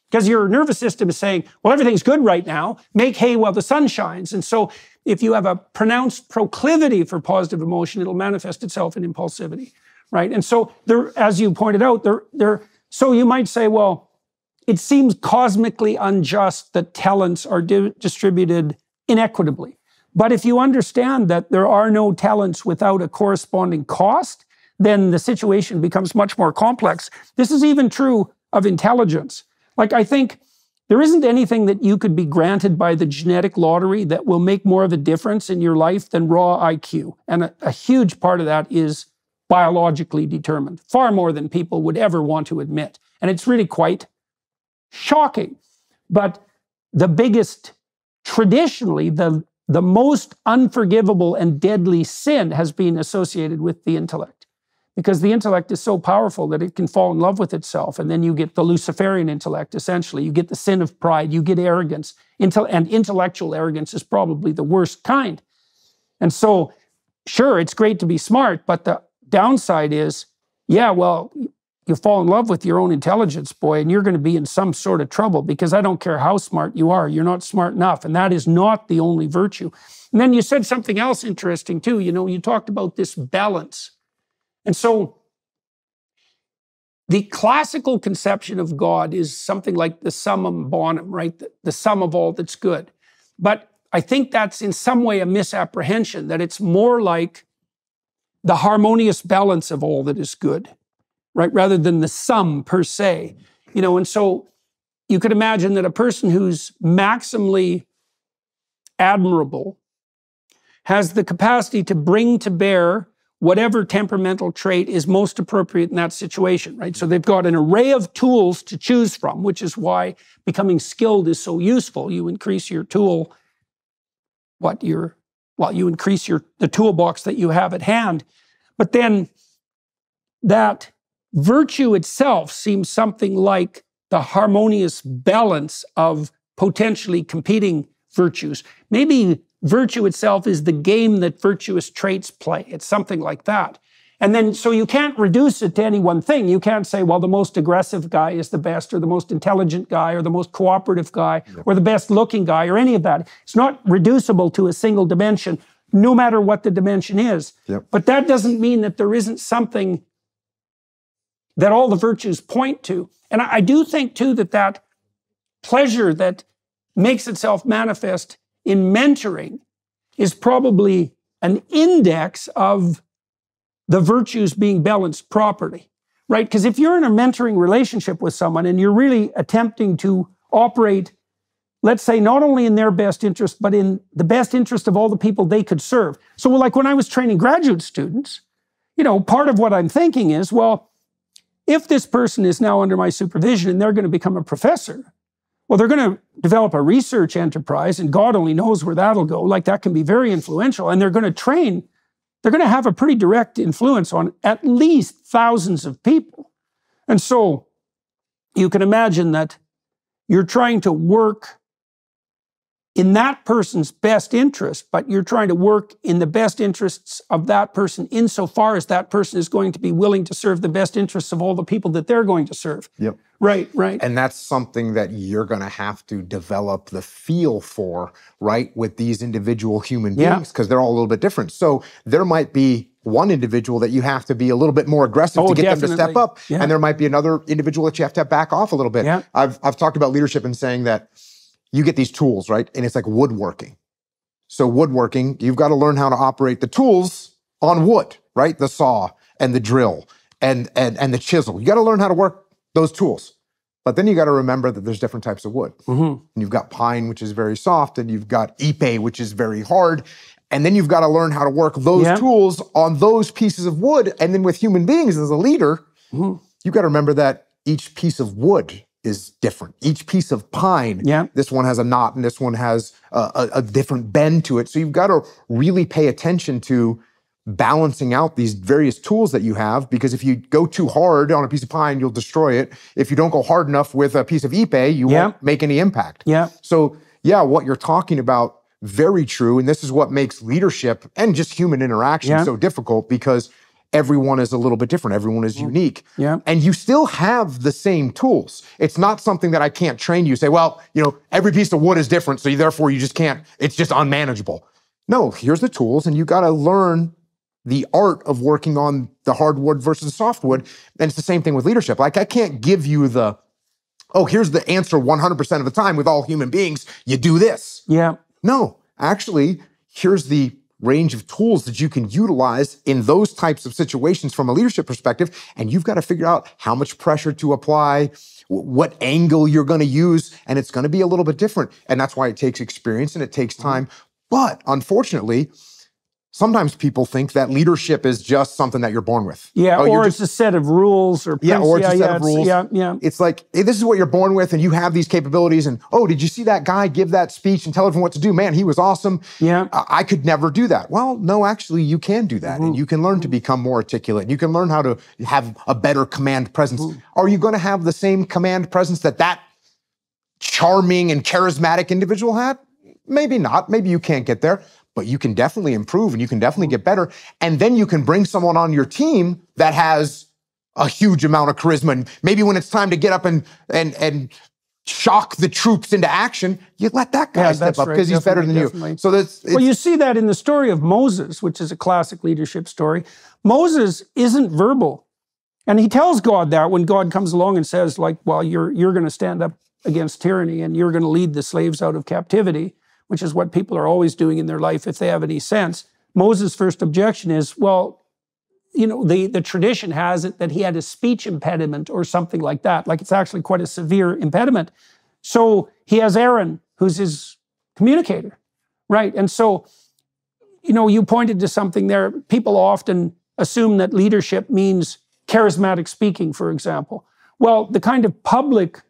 S1: Because your nervous system is saying, well, everything's good right now. Make hay while the sun shines. And so if you have a pronounced proclivity for positive emotion, it'll manifest itself in impulsivity, right? And so there, as you pointed out, so you might say, well, it seems cosmically unjust that talents are distributed inequitably. But if you understand that there are no talents without a corresponding cost, then the situation becomes much more complex. This is even true of intelligence. Like, I think there isn't anything that you could be granted by the genetic lottery that will make more of a difference in your life than raw IQ. And a huge part of that is biologically determined, far more than people would ever want to admit. And it's really quite shocking. But the biggest, traditionally, the most unforgivable and deadly sin has been associated with the intellect. Because the intellect is so powerful that it can fall in love with itself. And then you get the Luciferian intellect, essentially. You get the sin of pride, you get arrogance. And intellectual arrogance is probably the worst kind. And so, sure, it's great to be smart, but the downside is, yeah, well, you fall in love with your own intelligence, boy, and you're going to be in some sort of trouble, because I don't care how smart you are, you're not smart enough. And that is not the only virtue. And then you said something else interesting too. You know, you talked about this balance. And so the classical conception of God is something like the summum bonum, right? The sum of all that's good. But I think that's in some way a misapprehension, that it's more like the harmonious balance of all that is good, right? Rather than the sum per se. You know, and so you could imagine that a person who's maximally admirable has the capacity to bring to bear whatever temperamental trait is most appropriate in that situation, right? So they've got an array of tools to choose from, which is why becoming skilled is so useful. You increase your tool, you increase the toolbox that you have at hand. But then that virtue itself seems something like the harmonious balance of potentially competing virtues. Maybe virtue itself is the game that virtuous traits play. It's something like that. And then, so you can't reduce it to any one thing. You can't say, well, the most aggressive guy is the best, or the most intelligent guy, or the most cooperative guy, or the best looking guy, or any of that. It's not reducible to a single dimension, no matter what the dimension is. But that doesn't mean that there isn't something that all the virtues point to. And I do think too that pleasure that makes itself manifest in mentoring is probably an index of the virtues being balanced properly, right? Because if you're in a mentoring relationship with someone and you're really attempting to operate, let's say, not only in their best interest, but in the best interest of all the people they could serve. So like when I was training graduate students, you know, part of what I'm thinking is, well, if this person is now under my supervision and they're going to become a professor, well, they're going to develop a research enterprise, and God only knows where that'll go. Like, that can be very influential. And they're going to train, they're going to have a pretty direct influence on at least thousands of people. And so you can imagine that you're trying to work in that person's best interest, but you're trying to work in the best interests of that person insofar as that person is going to be willing to serve the best interests of all the people that they're going to serve.
S2: Yep.
S1: Right.
S2: And that's something that you're going to have to develop the feel for, right, with these individual human beings, because they're all a little bit different. So there might be one individual that you have to be a little bit more aggressive to get them to step up. And there might be another individual that you have to back off a little bit. I've talked about leadership and saying that you get these tools, right? And it's like woodworking. So woodworking, you've got to learn how to operate the tools on wood, right? The saw and the drill and the chisel. You got to learn how to work those tools. But then you got to remember that there's different types of wood. And you've got pine, which is very soft, and you've got ipe, which is very hard. And then you've got to learn how to work those tools on those pieces of wood. And then with human beings as a leader, you've got to remember that each piece of wood is different. Each piece of pine, this one has a knot and this one has a different bend to it. So you've got to really pay attention to balancing out these various tools that you have, because if you go too hard on a piece of pine, you'll destroy it. If you don't go hard enough with a piece of ipe, you won't make any impact. So yeah, what you're talking about, very true. And this is what makes leadership and just human interaction so difficult, because everyone is a little bit different. Everyone is unique. And you still have the same tools. It's not something that I can't train you. Say, well, every piece of wood is different, so therefore you just can't, it's just unmanageable. No, here's the tools, and you got to learn the art of working on the hardwood versus the softwood. And it's the same thing with leadership. Like, I can't give you here's the answer 100% of the time with all human beings. You do this. No, actually, here's the range of tools that you can utilize in those types of situations from a leadership perspective. And you've got to figure out how much pressure to apply, what angle you're going to use. And it's going to be a little bit different. And that's why it takes experience and it takes time. But unfortunately, sometimes people think that leadership is just something that you're born with.
S1: Or it's a set of rules or principles.
S2: Or it's a set of rules. It's like, hey, this is what you're born with and you have these capabilities. And, oh, did you see that guy give that speech and tell everyone what to do? Man, he was awesome. I could never do that. Well, no, actually, you can do that. And you can learn to become more articulate. And you can learn how to have a better command presence. Are you going to have the same command presence that charming and charismatic individual had? Maybe not. Maybe you can't get there. But you can definitely improve and you can definitely get better. And then you can bring someone on your team that has a huge amount of charisma. And maybe when it's time to get up and shock the troops into action, you let that guy step up because he's better than you. So well,
S1: you see that in the story of Moses, which is a classic leadership story. Moses isn't verbal. And he tells God that when God comes along and says, like, well, you're going to stand up against tyranny and you're going to lead the slaves out of captivity, which is what people are always doing in their life if they have any sense. Moses' first objection is, well, the tradition has it that he had a speech impediment or something like that. Like, it's actually quite a severe impediment. So he has Aaron, who's his communicator, right? And so, you pointed to something there. People often assume that leadership means charismatic speaking, for example. Well, the kind of public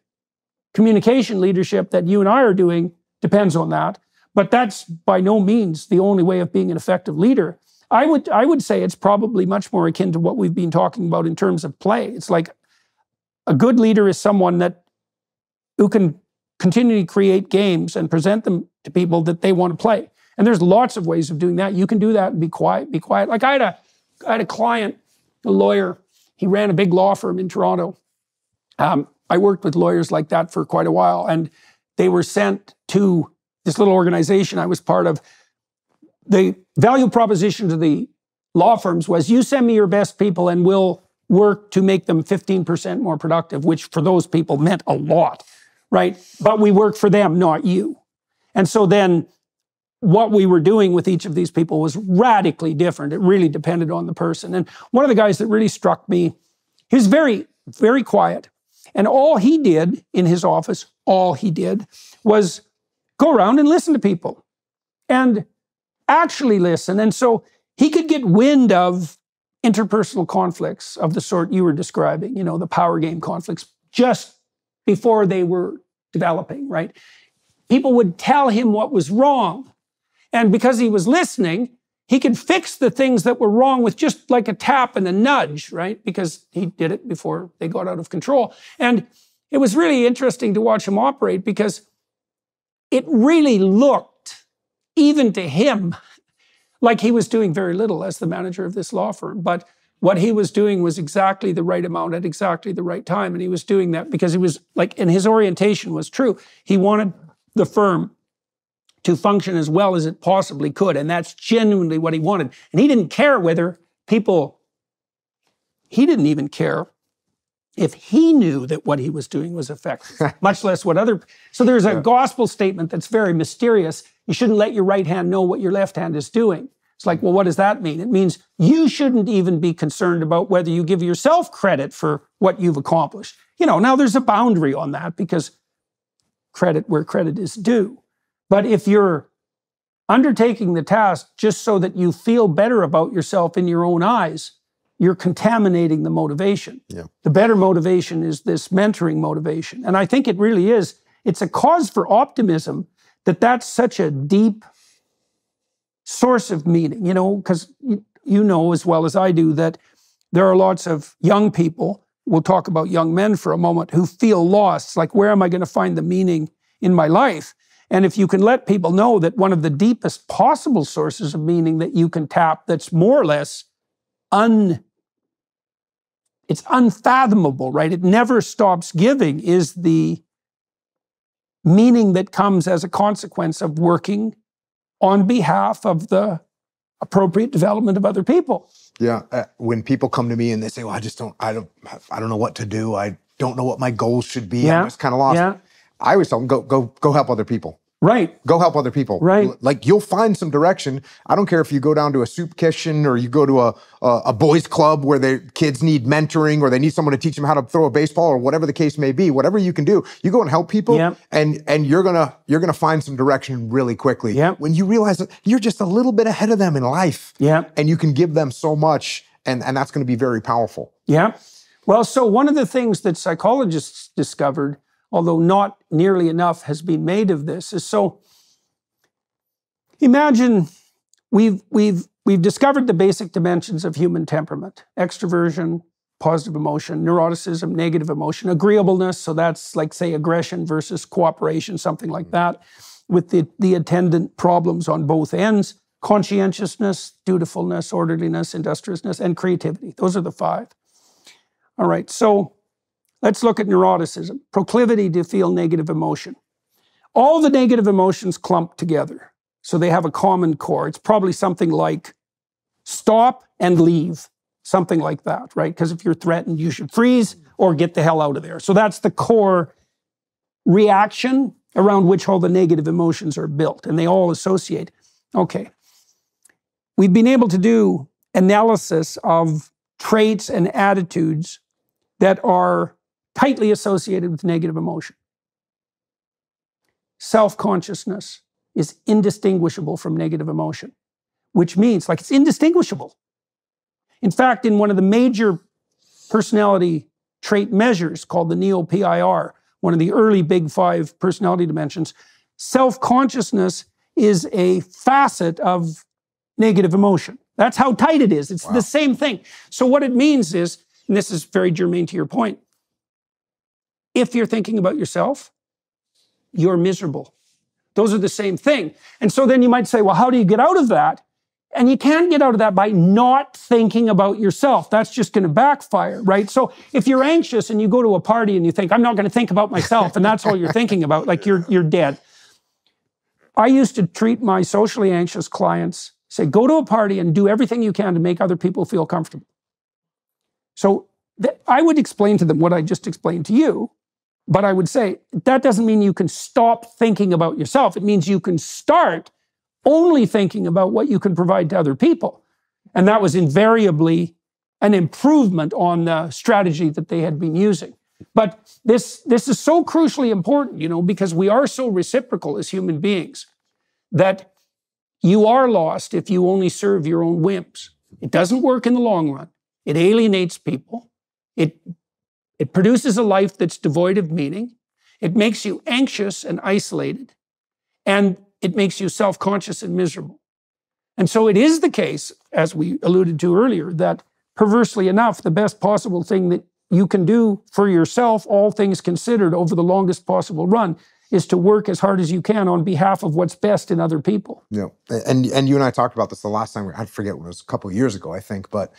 S1: communication leadership that you and I are doing depends on that. But that's by no means the only way of being an effective leader. I would say it's probably much more akin to what we've been talking about in terms of play. It's like a good leader is someone who can continually create games and present them to people that they want to play. And there's lots of ways of doing that. You can do that and be quiet. Like I had a client, a lawyer. He ran a big law firm in Toronto. I worked with lawyers like that for quite a while, and they were sent to this little organization I was part of. The value proposition to the law firms was, you send me your best people and we'll work to make them 15% more productive, which for those people meant a lot, right? But we work for them, not you. And so then what we were doing with each of these people was radically different. It really depended on the person. And one of the guys that really struck me, he was very, very quiet. And all he did in his office, was go around and listen to people and actually listen. And so he could get wind of interpersonal conflicts of the sort you were describing, the power game conflicts, just before they were developing, right? People would tell him what was wrong. And because he was listening, he could fix the things that were wrong with just like a tap and a nudge, right? Because he did it before they got out of control. And it was really interesting to watch him operate, because it really looked, even to him, like he was doing very little as the manager of this law firm. But what he was doing was exactly the right amount at exactly the right time. And he was doing that because he was like, and his orientation was true. He wanted the firm to function as well as it possibly could. And that's genuinely what he wanted. And he didn't care whether he didn't even care if he knew that what he was doing was effective, much less what so there's a gospel statement that's very mysterious. You shouldn't let your right hand know what your left hand is doing. It's like, well, what does that mean? It means you shouldn't even be concerned about whether you give yourself credit for what you've accomplished. Now there's a boundary on that, because credit where credit is due. But if you're undertaking the task just so that you feel better about yourself in your own eyes, you're contaminating the motivation. The better motivation is this mentoring motivation. And I think it really is. It's a cause for optimism that's such a deep source of meaning, because you know as well as I do that there are lots of young people, we'll talk about young men for a moment, who feel lost. Like, where am I going to find the meaning in my life? And if you can let people know that one of the deepest possible sources of meaning that you can tap, that's more or less it's unfathomable, right? It never stops giving, is the meaning that comes as a consequence of working on behalf of the appropriate development of other people.
S2: Yeah. When people come to me and they say, well, I don't know what to do. I don't know what my goals should be. I'm just kind of lost. Yeah. I always tell them, go help other people.
S1: Right.
S2: Go help other people.
S1: Right.
S2: Like, you'll find some direction. I don't care if you go down to a soup kitchen or you go to a boys club where the kids need mentoring or they need someone to teach them how to throw a baseball or whatever the case may be. Whatever you can do, you go and help people, and you're gonna find some direction really quickly. When you realize that you're just a little bit ahead of them in life, and you can give them so much, and that's going to be very powerful. Yeah.
S1: Well, so one of the things that psychologists discovered, although not nearly enough has been made of this, is, so imagine we've discovered the basic dimensions of human temperament: extroversion, positive emotion; neuroticism, negative emotion; agreeableness, so that's like, say, aggression versus cooperation, something like that, with the attendant problems on both ends; conscientiousness, dutifulness, orderliness, industriousness, and creativity. Those are the 5. All right, so let's look at neuroticism, proclivity to feel negative emotion. All the negative emotions clump together, so they have a common core. It's probably something like stop and leave, something like that, right? Because if you're threatened, you should freeze or get the hell out of there. So that's the core reaction around which all the negative emotions are built, and they all associate. Okay. We've been able to do analysis of traits and attitudes that are tightly associated with negative emotion. Self-consciousness is indistinguishable from negative emotion, which means, like, it's indistinguishable. In fact, in one of the major personality trait measures called the Neo-PIR, one of the early big 5 personality dimensions, self-consciousness is a facet of negative emotion. That's how tight it is. It's the same thing. So what it means is, and this is very germane to your point, if you're thinking about yourself, you're miserable. Those are the same thing. And so then you might say, well, how do you get out of that? And you can't get out of that by not thinking about yourself. That's just going to backfire, right? So if you're anxious and you go to a party and you think, I'm not going to think about myself, and that's all you're thinking about, like, you're dead. I used to treat my socially anxious clients, say, go to a party and do everything you can to make other people feel comfortable. So I would explain to them what I just explained to you, but I would say, that doesn't mean you can stop thinking about yourself. It means you can start only thinking about what you can provide to other people. And that was invariably an improvement on the strategy that they had been using. But this is so crucially important, you know, because we are so reciprocal as human beings that you are lost if you only serve your own whims. It doesn't work in the long run. It alienates people. It produces a life that's devoid of meaning. It makes you anxious and isolated. And it makes you self-conscious and miserable. And so it is the case, as we alluded to earlier, that perversely enough, the best possible thing that you can do for yourself, all things considered, over the longest possible run, is to work as hard as you can on behalf of what's best in other people.
S2: Yeah, and you and I talked about this the last time. I forget, it was a couple of years ago, I think, but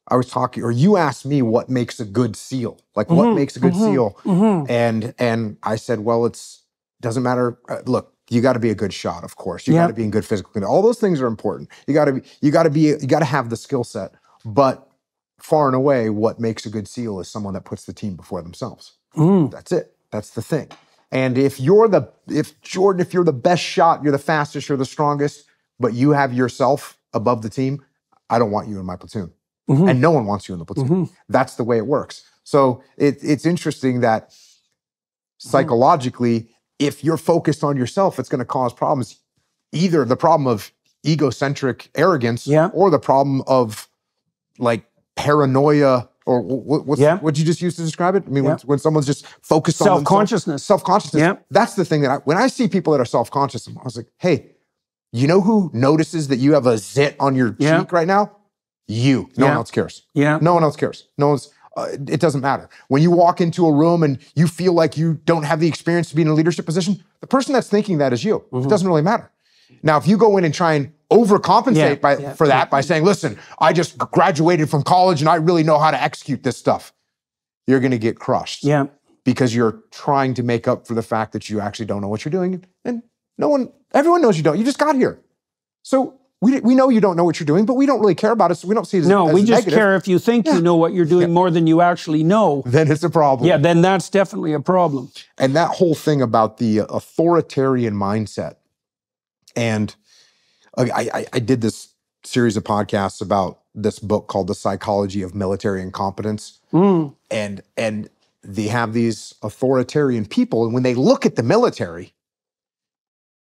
S2: I was talking, or you asked me what makes a good SEAL, like what makes a good SEAL, and I said, well, doesn't matter. Look, you got to be a good shot, of course. You got to be in good physical condition. All those things are important. You got to have the skill set. But far and away, what makes a good SEAL is someone that puts the team before themselves. That's it. That's the thing. And if you're the best shot, you're the fastest, you're the strongest, but you have yourself above the team, I don't want you in my platoon. And no one wants you in the platoon. That's the way it works. So it's interesting that psychologically, if you're focused on yourself, it's going to cause problems. Either the problem of egocentric arrogance or the problem of, like, paranoia, or what you just used to describe it? I mean, when someone's just focused on
S1: self-consciousness.
S2: Self-consciousness. That's the thing that when I see people that are self-conscious, I was like, hey, You know who notices that you have a zit on your cheek right now? You. No one else cares.
S1: Yeah.
S2: No one else cares. No one's, it doesn't matter. When you walk into a room and you feel like you don't have the experience to be in a leadership position, the person that's thinking that is you. It doesn't really matter. Now, if you go in and try and overcompensate for that by saying, listen, I just graduated from college and I really know how to execute this stuff, you're going to get crushed.
S1: Yeah.
S2: Because you're trying to make up for the fact that you actually don't know what you're doing. And everyone knows you don't. You just got here. So we know you don't know what you're doing, but we don't really care about it, so we don't see it as
S1: No, we just
S2: negative.
S1: care if you think you know what you're doing more than you actually know.
S2: Then it's a problem.
S1: Yeah, then that's definitely a problem.
S2: And that whole thing about the authoritarian mindset. And I did this series of podcasts about this book called The Psychology of Military Incompetence. And they have these authoritarian people, and when they look at the military,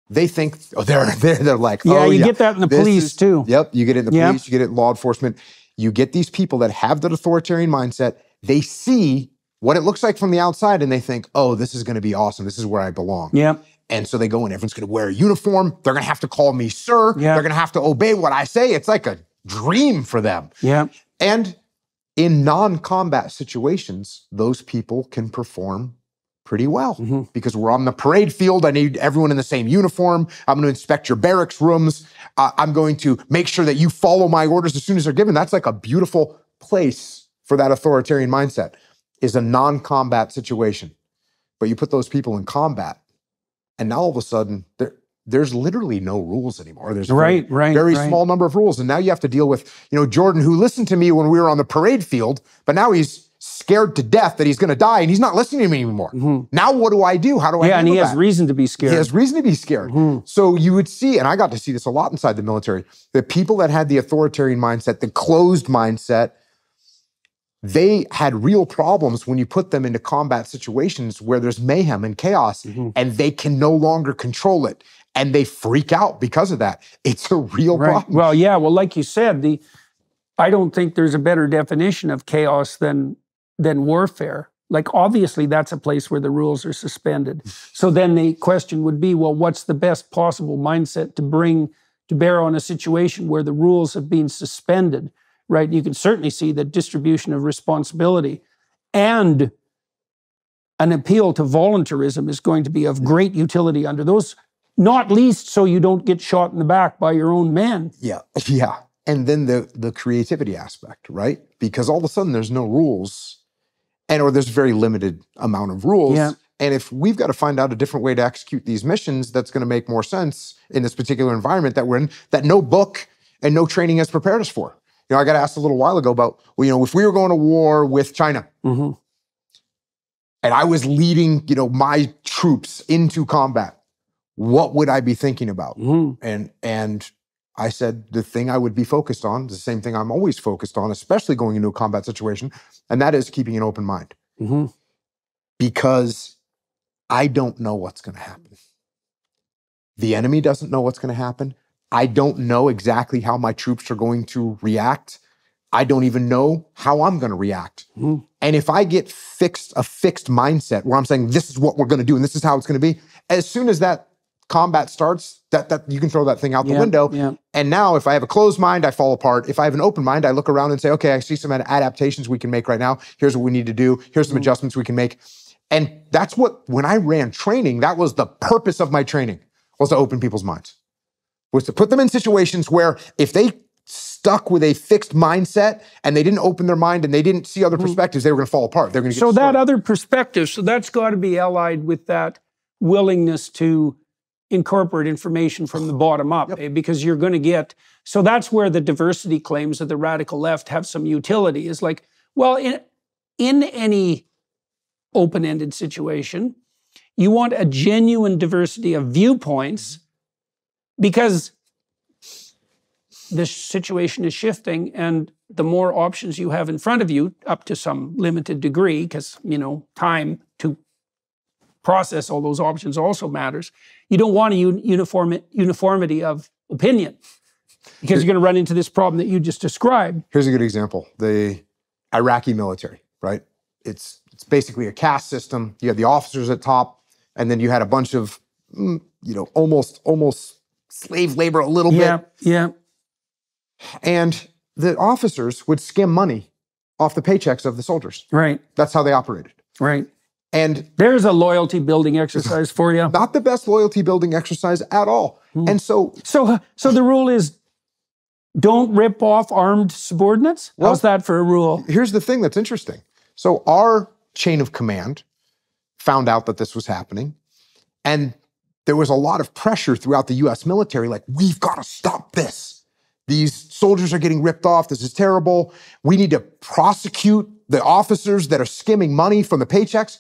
S2: they think they're like,
S1: you get that in the police too.
S2: Yep, you get it in the police, you get it in law enforcement. You get these people that have that authoritarian mindset. They see what it looks like from the outside, and they think, oh, this is going to be awesome. This is where I belong.
S1: Yeah.
S2: And so they go in. Everyone's going to wear a uniform. They're going to have to call me sir.
S1: Yeah.
S2: They're going to have to obey what I say. It's like a dream for them.
S1: Yeah.
S2: And in non-combat situations, those people can perform pretty well because we're on the parade field. I need everyone in the same uniform. I'm going to inspect your barracks rooms. I'm going to make sure that you follow my orders as soon as they're given. That's like a beautiful place for that authoritarian mindset, is a non-combat situation. But you put those people in combat, and now all of a sudden, there's literally no rules anymore. There's a very small number of rules. And now you have to deal with, Jordan, who listened to me when we were on the parade field, but now he's scared to death that he's going to die and he's not listening to me anymore. Now what do I do? How do I handle
S1: and he
S2: that?
S1: has reason to be scared.
S2: He has reason to be scared. So you would see, and I got to see this a lot inside the military, the people that had the authoritarian mindset, the closed mindset, they had real problems when you put them into combat situations where there's mayhem and chaos and they can no longer control it. And they freak out because of that. It's a real problem.
S1: Well, yeah. Well, like you said, I don't think there's a better definition of chaos than warfare. Like, obviously, that's a place where the rules are suspended. So then the question would be, well, what's the best possible mindset to bring to bear on a situation where the rules have been suspended, right? You can certainly see that distribution of responsibility and an appeal to voluntarism is going to be of great utility under those, not least so you don't get shot in the back by your own men.
S2: Yeah. And then the creativity aspect, right? Because all of a sudden there's no rules, or there's very limited amount of rules.
S1: Yeah.
S2: And if we've got to find out a different way to execute these missions that's going to make more sense in this particular environment that we're in, that no book and no training has prepared us for. I got asked a little while ago about, if we were going to war with China and I was leading, my troops into combat, what would I be thinking about? And I said, the thing I would be focused on, the same thing I'm always focused on, especially going into a combat situation, and that is keeping an open mind. Because I don't know what's going to happen. The enemy doesn't know what's going to happen. I don't know exactly how my troops are going to react. I don't even know how I'm going to react. And if I get a fixed mindset where I'm saying, this is what we're going to do and this is how it's going to be, as soon as that combat starts, that you can throw that thing out the window. And now if I have a closed mind, I fall apart. If I have an open mind, I look around and say, okay, I see some adaptations we can make right now. Here's what we need to do. Here's some adjustments we can make. And that's when I ran training, that was the purpose of my training, was to open people's minds. Was to put them in situations where if they stuck with a fixed mindset and they didn't open their mind and they didn't see other perspectives, they were going to fall apart. They're going to get destroyed.
S1: That other perspective, that's got to be allied with that willingness to incorporate information from the bottom up, because you're going to get, so that's where the diversity claims of the radical left have some utility, is like, well, in any open-ended situation, you want a genuine diversity of viewpoints because the situation is shifting, and the more options you have in front of you, up to some limited degree, because, time to process all those options also matters. You don't want a uniformity of opinion, because you're going to run into this problem that you just described.
S2: Here's a good example. The Iraqi military, right? It's basically a caste system. You have the officers at top, and then you had a bunch of, almost slave labor a little bit.
S1: Yeah.
S2: And the officers would skim money off the paychecks of the soldiers.
S1: Right.
S2: That's how they operated.
S1: Right.
S2: And
S1: there's a loyalty building exercise for you.
S2: not the best loyalty building exercise at all. And so
S1: the rule is don't rip off armed subordinates? How's that for a rule?
S2: Here's the thing that's interesting. So our chain of command found out that this was happening, and there was a lot of pressure throughout the US military, like, we've got to stop this. These soldiers are getting ripped off. This is terrible. We need to prosecute the officers that are skimming money from the paychecks.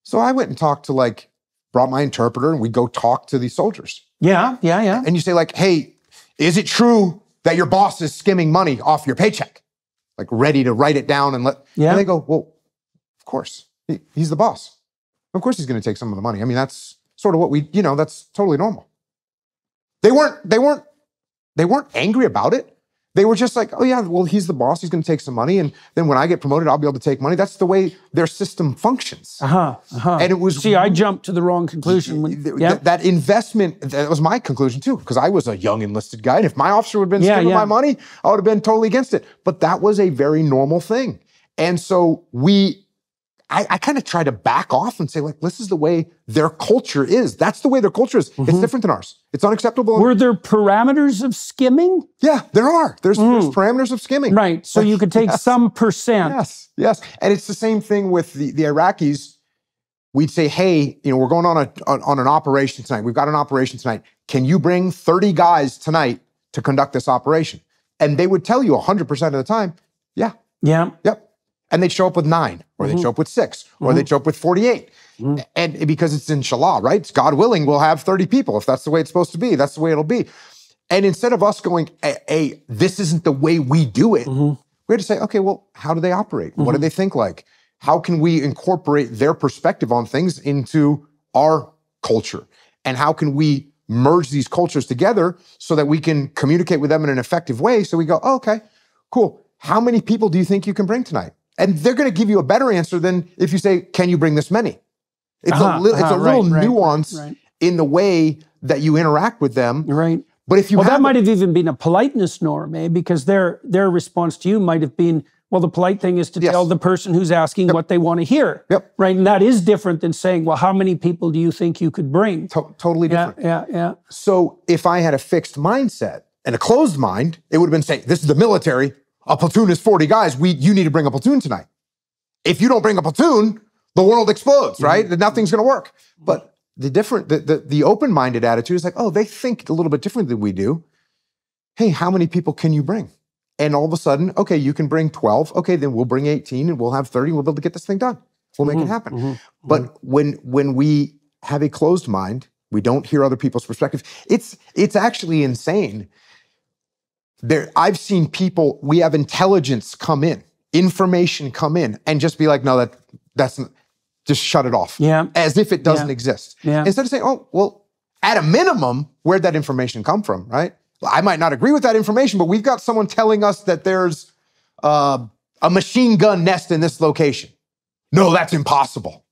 S2: So I went and brought my interpreter, and we go talk to these soldiers.
S1: Yeah.
S2: And you say, like, hey, is it true that your boss is skimming money off your paycheck? Like, ready to write it down and and they go, well, of course. He's the boss. Of course he's going to take some of the money. I mean, that's sort of what that's totally normal. They weren't angry about it. They were just like, oh yeah, well, he's the boss. He's going to take some money. And then when I get promoted, I'll be able to take money. That's the way their system functions. And it was...
S1: See, I jumped to the wrong conclusion.
S2: That investment, that was my conclusion too, because I was a young enlisted guy. And if my officer would have been skimming my money, I would have been totally against it. But that was a very normal thing. And so I kind of try to back off and say, like, this is the way their culture is. That's the way their culture is. It's different than ours. It's unacceptable.
S1: Were there parameters of skimming?
S2: Yeah, there are. There's parameters of skimming.
S1: Right, so you could take some percent.
S2: Yes. And it's the same thing with the Iraqis. We'd say, hey, we're going on an operation tonight. We've got an operation tonight. Can you bring 30 guys tonight to conduct this operation? And they would tell you 100% of the time, yeah. Yep. And they'd show up with 9, or they'd show up with 6, or they'd show up with 48. And because it's inshallah, right? It's God willing, we'll have 30 people. If that's the way it's supposed to be, that's the way it'll be. And instead of us going, hey, this isn't the way we do it, we had to say, okay, well, how do they operate? What do they think like? How can we incorporate their perspective on things into our culture? And how can we merge these cultures together so that we can communicate with them in an effective way? So we go, oh, okay, cool. How many people do you think you can bring tonight? And they're going to give you a better answer than if you say, can you bring this many? It's a little nuance in the way that you interact with them.
S1: Right.
S2: But if you
S1: that might have even been a politeness norm, because their response to you might have been, well, the polite thing is to tell the person who's asking what they want to hear. Right. And that is different than saying, well, how many people do you think you could bring?
S2: Totally different.
S1: Yeah.
S2: So if I had a fixed mindset and a closed mind, it would have been saying, this is the military. A platoon is 40 guys. You need to bring a platoon tonight. If you don't bring a platoon, the world explodes, right? Nothing's going to work. But the open-minded attitude is like, oh, they think a little bit different than we do. Hey, how many people can you bring? And all of a sudden, okay, you can bring 12. Okay, then we'll bring 18 and we'll have 30. We'll be able to get this thing done. We'll make it happen. But when we have a closed mind, we don't hear other people's perspective. It's actually insane. I've seen people, we have intelligence come in, information come in, and just be like, no, that's not, just shut it off. As if it doesn't exist. Instead of saying, oh, well, at a minimum, where'd that information come from, right? Well, I might not agree with that information, but we've got someone telling us that there's a machine gun nest in this location. No, that's impossible.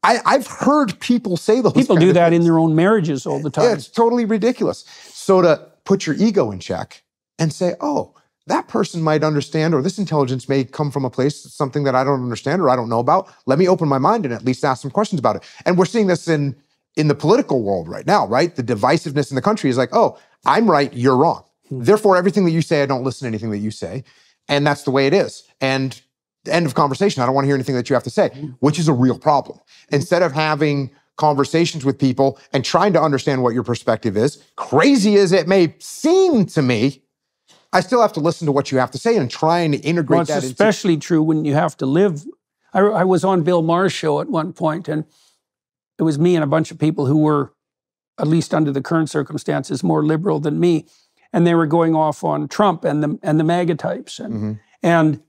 S2: I've heard people say those
S1: people do that in their own marriages all the time.
S2: Yeah, it's totally ridiculous. So to put your ego in check and say, oh, that person might understand, or this intelligence may come from a place, something that I don't understand or I don't know about. Let me open my mind and at least ask some questions about it. And we're seeing this in the political world right now, right? The divisiveness in the country is like, oh, I'm right, you're wrong. Therefore, everything that you say, I don't listen to anything that you say. And that's the way it is. And end of conversation. I don't want to hear anything that you have to say, which is a real problem. Instead of having conversations with people and trying to understand what your perspective is, crazy as it may seem to me, I still have to listen to what you have to say and try and integrate that.
S1: It's especially true when you have to live. I was on Bill Maher's show at one point, and it was me and a bunch of people who were, at least under the current circumstances, more liberal than me, and they were going off on Trump and the MAGA types. And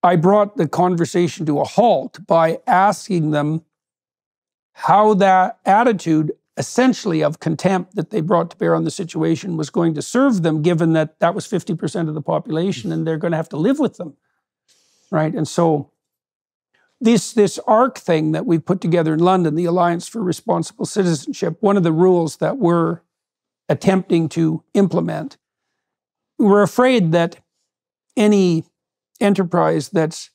S1: I brought the conversation to a halt by asking them how that attitude, essentially of contempt that they brought to bear on the situation, was going to serve them, given that that was 50% of the population and they're going to have to live with them, right? And so this ARC thing that we put together in London, the Alliance for Responsible Citizenship, one of the rules that we're attempting to implement. We're afraid that any enterprise that's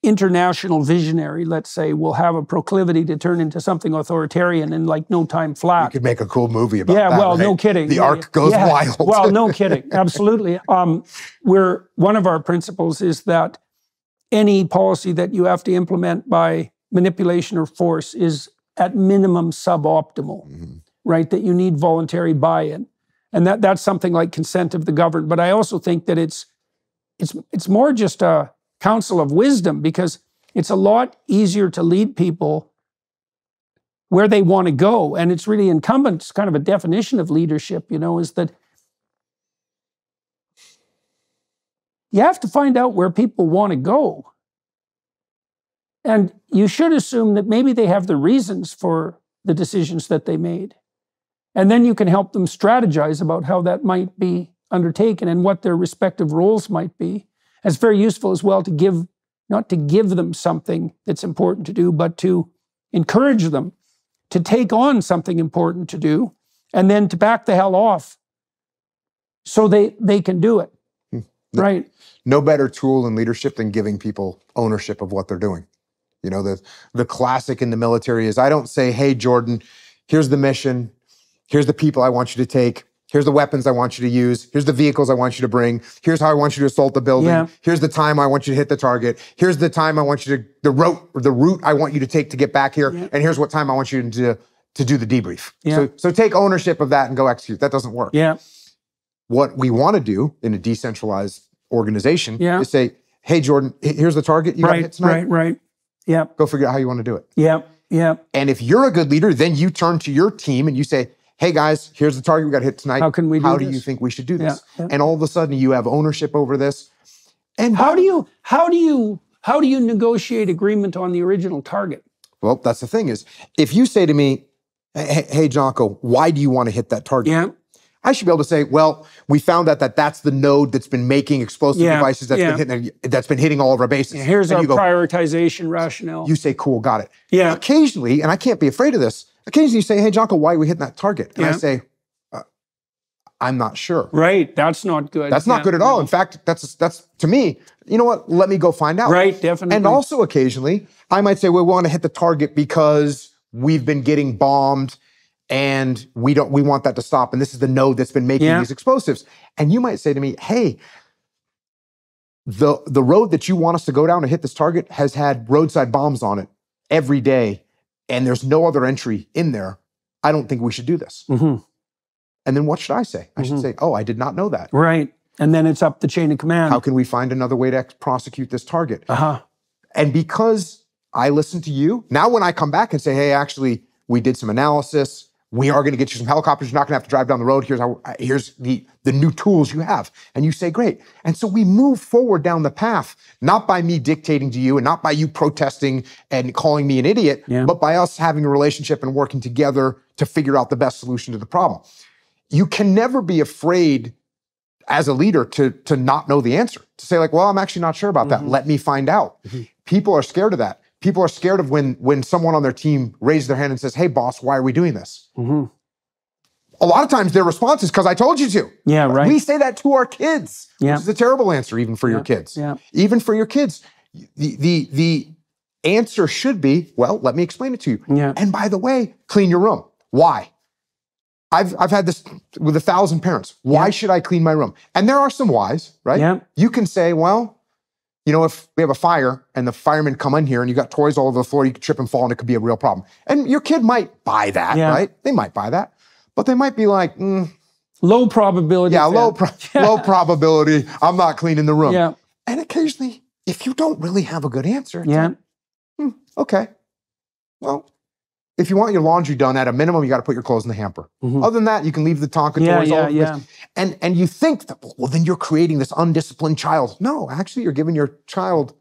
S1: international visionary, let's say, will have a proclivity to turn into something authoritarian in like no time flat.
S2: You could make a cool movie about that.
S1: Yeah, well,
S2: right?
S1: no kidding.
S2: The arc goes wild.
S1: Well, no kidding. Absolutely. One of our principles is that any policy that you have to implement by manipulation or force is at minimum suboptimal, right? That you need voluntary buy-in. And that's something like consent of the governed. But I also think that it's more just a counsel of wisdom, because it's a lot easier to lead people where they want to go. And it's really incumbent, it's kind of a definition of leadership, is that you have to find out where people want to go. And you should assume that maybe they have the reasons for the decisions that they made. And then you can help them strategize about how that might be undertaken and what their respective roles might be. It's very useful as well not to give them something that's important to do, but to encourage them to take on something important to do and then to back the hell off so they can do it, right?
S2: No better tool in leadership than giving people ownership of what they're doing. The classic in the military is I don't say, hey, Jordan, here's the mission. Here's the people I want you to take. Here's the weapons I want you to use. Here's the vehicles I want you to bring. Here's how I want you to assault the building.
S1: Yeah.
S2: Here's the time I want you to hit the target. Here's the time I want you to, the route I want you to take to get back here. Yeah. And here's what time I want you to do the debrief.
S1: Yeah.
S2: So take ownership of that and go execute. That doesn't work.
S1: Yeah.
S2: What we want to do in a decentralized organization is say, hey, Jordan, here's the target you got to hit tonight.
S1: Right. Yeah.
S2: Go figure out how you want to do it.
S1: Yeah.
S2: And if you're a good leader, then you turn to your team and you say, hey guys, here's the target we got to hit tonight.
S1: How can we do this?
S2: How do you think we should do this?
S1: Yeah.
S2: And all of a sudden you have ownership over this. And
S1: how do you negotiate agreement on the original target?
S2: Well, that's the thing is, if you say to me, hey Jocko, why do you want to hit that target?
S1: Yeah.
S2: I should be able to say, well, we found out that's the node that's been making explosive devices that's been hitting all of our bases.
S1: Yeah, here's our prioritization rationale.
S2: You say, cool, got it.
S1: Yeah.
S2: Occasionally, and I can't be afraid of this, occasionally you say, hey, Jocko, why are we hitting that target? And I say, I'm not sure.
S1: Right, that's not good.
S2: That's not good at all. In fact, that's to me, you know what, let me go find out.
S1: Right, definitely.
S2: And also occasionally, I might say, we want to hit the target because we've been getting bombed and we want that to stop. And this is the node that's been making these explosives. And you might say to me, hey, the road that you want us to go down to hit this target has had roadside bombs on it every day. And there's no other entry in there. I don't think we should do this. Mm-hmm. And then what should I say? I should say, oh, I did not know that.
S1: Right. And then it's up the chain of command.
S2: How can we find another way to prosecute this target?
S1: Uh-huh.
S2: And because I listened to you, now when I come back and say, hey, actually, we did some analysis. We are going to get you some helicopters. You're not going to have to drive down the road. Here's the new tools you have. And you say, great. And so we move forward down the path, not by me dictating to you and not by you protesting and calling me an idiot, but by us having a relationship and working together to figure out the best solution to the problem. You can never be afraid as a leader to not know the answer, to say like, well, I'm actually not sure about that. Let me find out. People are scared of that. People are scared of when someone on their team raises their hand and says, hey, boss, why are we doing this? A lot of times their response is because I told you to.
S1: Yeah, right.
S2: We say that to our kids, which is a terrible answer even for your kids. Yeah. Even for your kids. The answer should be, well, let me explain it to you.
S1: Yeah.
S2: And by the way, clean your room. Why? I've had this with 1,000 parents. Why should I clean my room? And there are some whys, right?
S1: Yeah.
S2: You can say, well, you know, if we have a fire and the firemen come in here and you got toys all over the floor, you could trip and fall and it could be a real problem. And your kid might buy that, right? They might buy that. But they might be like,
S1: low probability.
S2: Yeah, low probability. I'm not cleaning the room.
S1: Yeah.
S2: And occasionally, if you don't really have a good answer, like, okay. Well, if you want your laundry done, at a minimum, you got to put your clothes in the hamper. Other than that, you can leave the Tonka toys all over this. And you think that, well, then you're creating this undisciplined child. No, actually, you're giving your child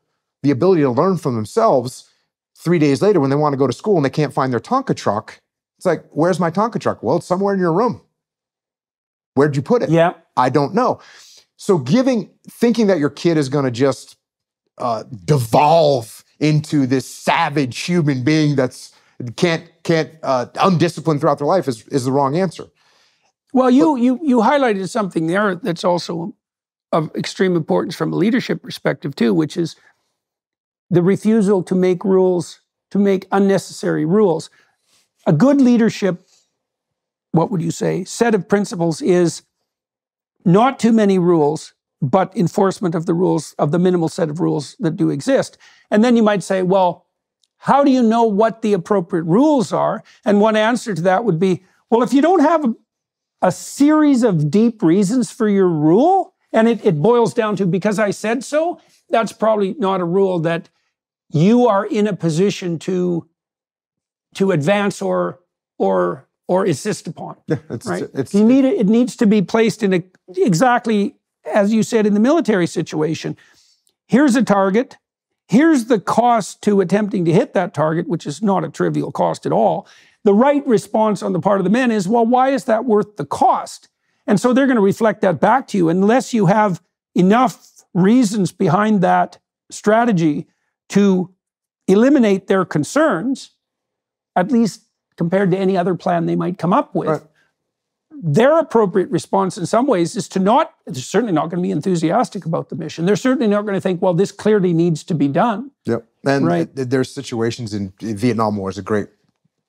S2: the ability to learn from themselves 3 days later when they want to go to school and they can't find their Tonka truck. It's like, where's my Tonka truck? Well, it's somewhere in your room. Where'd you put it?
S1: Yeah.
S2: I don't know. So thinking that your kid is going to just devolve into this savage human being that's can't undisciplined throughout their life is the wrong answer.
S1: Well, you highlighted something there that's also of extreme importance from a leadership perspective too, which is the refusal to make rules, to make unnecessary rules. A good leadership, what would you say, set of principles is not too many rules, but enforcement of the rules, of the minimal set of rules that do exist. And then you might say, well, how do you know what the appropriate rules are? And one answer to that would be, well, if you don't have a series of deep reasons for your rule, and it boils down to because I said so, that's probably not a rule that you are in a position to advance or insist upon.
S2: Yeah,
S1: right? It needs to be placed in exactly as you said in the military situation. Here's a target. Here's the cost to attempting to hit that target, which is not a trivial cost at all. The right response on the part of the men is, well, why is that worth the cost? And so they're going to reflect that back to you. Unless you have enough reasons behind that strategy to eliminate their concerns, at least compared to any other plan they might come up with, right, their appropriate response in some ways is to not, they're certainly not going to be enthusiastic about the mission. They're certainly not going to think, well, this clearly needs to be done.
S2: Yep. And
S1: right,
S2: there's situations in Vietnam War is a great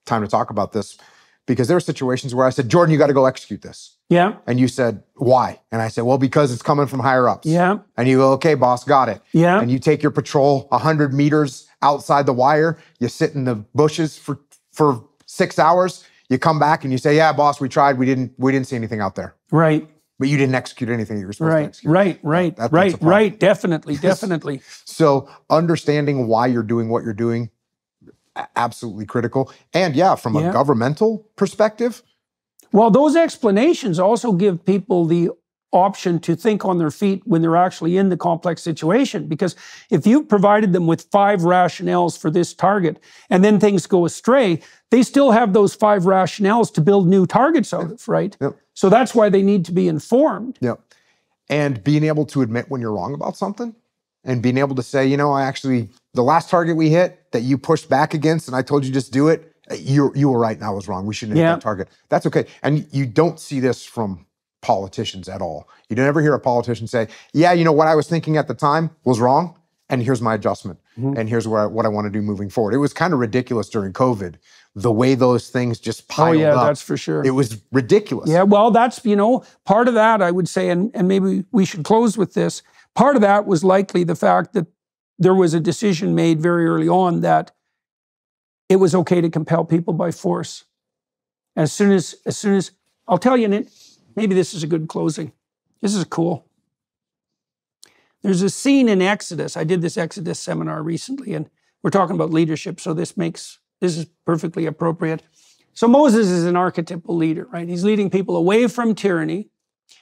S2: time to talk about this, because there were situations where I said, Jordan, you got to go execute this.
S1: Yeah.
S2: And you said, why? And I said, well, because it's coming from higher ups.
S1: Yeah.
S2: And you go, okay, boss, got it.
S1: Yeah.
S2: And you take your patrol 100 meters outside the wire, you sit in the bushes for 6 hours, you come back and you say, yeah, boss, we tried, we didn't see anything out there.
S1: Right.
S2: But you didn't execute anything that you were supposed to execute.
S1: Right, definitely.
S2: So understanding why you're doing what you're doing, absolutely critical. And yeah, from a governmental perspective.
S1: Well, those explanations also give people the option to think on their feet when they're actually in the complex situation. Because if you've provided them with 5 rationales for this target, and then things go astray, they still have those 5 rationales to build new targets out of, right?
S2: Yep.
S1: So that's why they need to be informed.
S2: Yep. And being able to admit when you're wrong about something, and being able to say, you know, the last target we hit that you pushed back against and I told you just do it, you were right and I was wrong. We shouldn't hit that target. That's okay. And you don't see this from politicians at all. You don't ever hear a politician say, yeah, you know, what I was thinking at the time was wrong, and here's my adjustment, and here's what I want to do moving forward. It was kind of ridiculous during COVID, the way those things just piled up. Oh yeah,
S1: that's for sure.
S2: It was ridiculous.
S1: Yeah, well, that's, you know, part of that I would say, and maybe we should close with this, part of that was likely the fact that there was a decision made very early on that it was okay to compel people by force. As soon as I'll tell you, maybe this is a good closing. This is cool. There's a scene in Exodus. I did this Exodus seminar recently, and we're talking about leadership, so this is perfectly appropriate. So Moses is an archetypal leader, right? He's leading people away from tyranny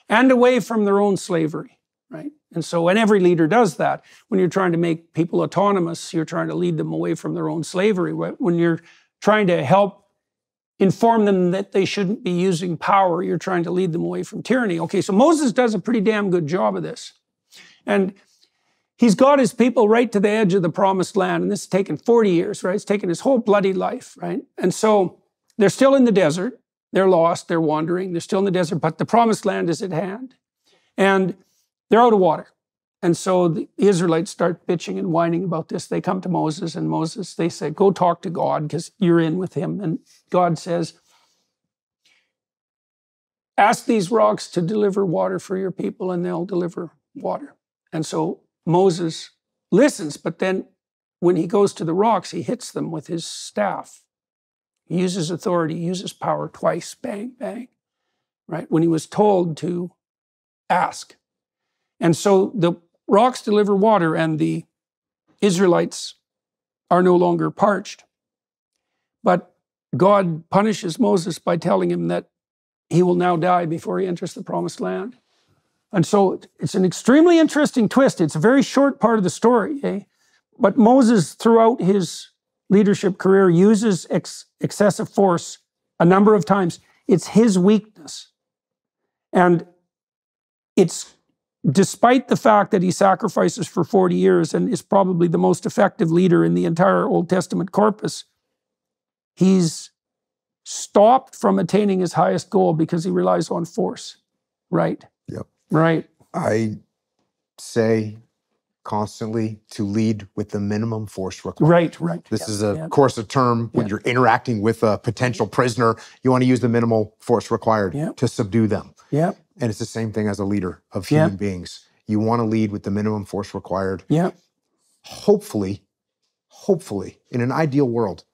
S1: and away from their own slavery, right? And every leader does that. When you're trying to make people autonomous, you're trying to lead them away from their own slavery. When you're trying to help inform them that they shouldn't be using power, you're trying to lead them away from tyranny. Okay, so Moses does a pretty damn good job of this. And he's got his people right to the edge of the promised land, and this has taken 40 years, right? It's taken his whole bloody life, right? And so they're still in the desert. They're lost, they're wandering, they're still in the desert, but the promised land is at hand. And they're out of water. And so the Israelites start bitching and whining about this. They come to Moses, and they say, go talk to God because you're in with him. And God says, ask these rocks to deliver water for your people, and they'll deliver water. And so Moses listens, but then when he goes to the rocks, he hits them with his staff. He uses authority, he uses power twice, bang, bang, right? When he was told to ask. And so the rocks deliver water, and the Israelites are no longer parched. But God punishes Moses by telling him that he will now die before he enters the promised land. And so it's an extremely interesting twist. It's a very short part of the story, eh? But Moses, throughout his leadership career, uses excessive force a number of times. It's his weakness. And it's despite the fact that he sacrifices for 40 years and is probably the most effective leader in the entire Old Testament corpus, he's stopped from attaining his highest goal because he relies on force. Right.
S2: Yep.
S1: Right.
S2: I say constantly to lead with the minimum force required.
S1: Right, right.
S2: This is, of course, a term when you're interacting with a potential prisoner, you want to use the minimal force required to subdue them.
S1: Yeah.
S2: And it's the same thing as a leader of human beings. You want to lead with the minimum force required.
S1: Yeah.
S2: Hopefully, in an ideal world,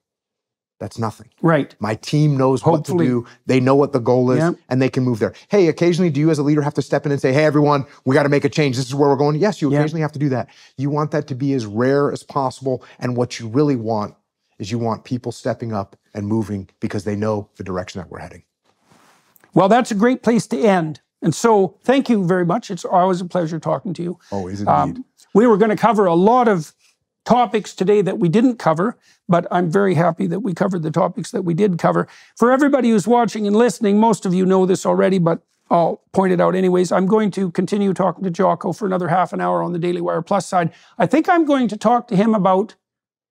S2: that's nothing.
S1: Right.
S2: My team knows what to do. They know what the goal is, and they can move there. Hey, occasionally, do you as a leader have to step in and say, hey, everyone, we got to make a change. This is where we're going. Yes, you occasionally have to do that. You want that to be as rare as possible. And what you really want is you want people stepping up and moving because they know the direction that we're heading.
S1: Well, that's a great place to end. And so thank you very much. It's always a pleasure talking to you.
S2: Always indeed.
S1: We were going to cover a lot of topics today that we didn't cover, but I'm very happy that we covered the topics that we did cover. For everybody who's watching and listening, most of you know this already, but I'll point it out anyways. I'm going to continue talking to Jocko for another half an hour on the Daily Wire Plus side. I think I'm going to talk to him about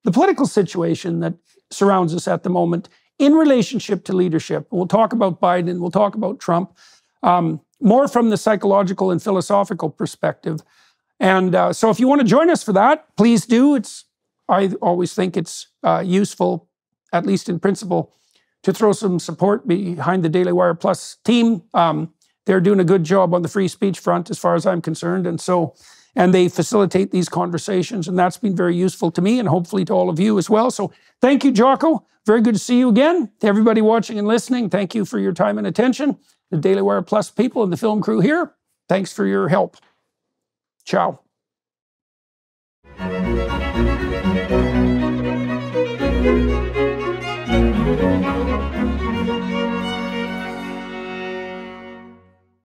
S1: the political situation that surrounds us at the moment in relationship to leadership. We'll talk about Biden, we'll talk about Trump, more from the psychological and philosophical perspective. And so if you want to join us for that, please do. I always think it's useful, at least in principle, to throw some support behind the Daily Wire Plus team. They're doing a good job on the free speech front as far as I'm concerned. And they facilitate these conversations. And that's been very useful to me and hopefully to all of you as well. So thank you, Jocko. Very good to see you again. To everybody watching and listening, thank you for your time and attention. The Daily Wire Plus people and the film crew here, thanks for your help. Ciao.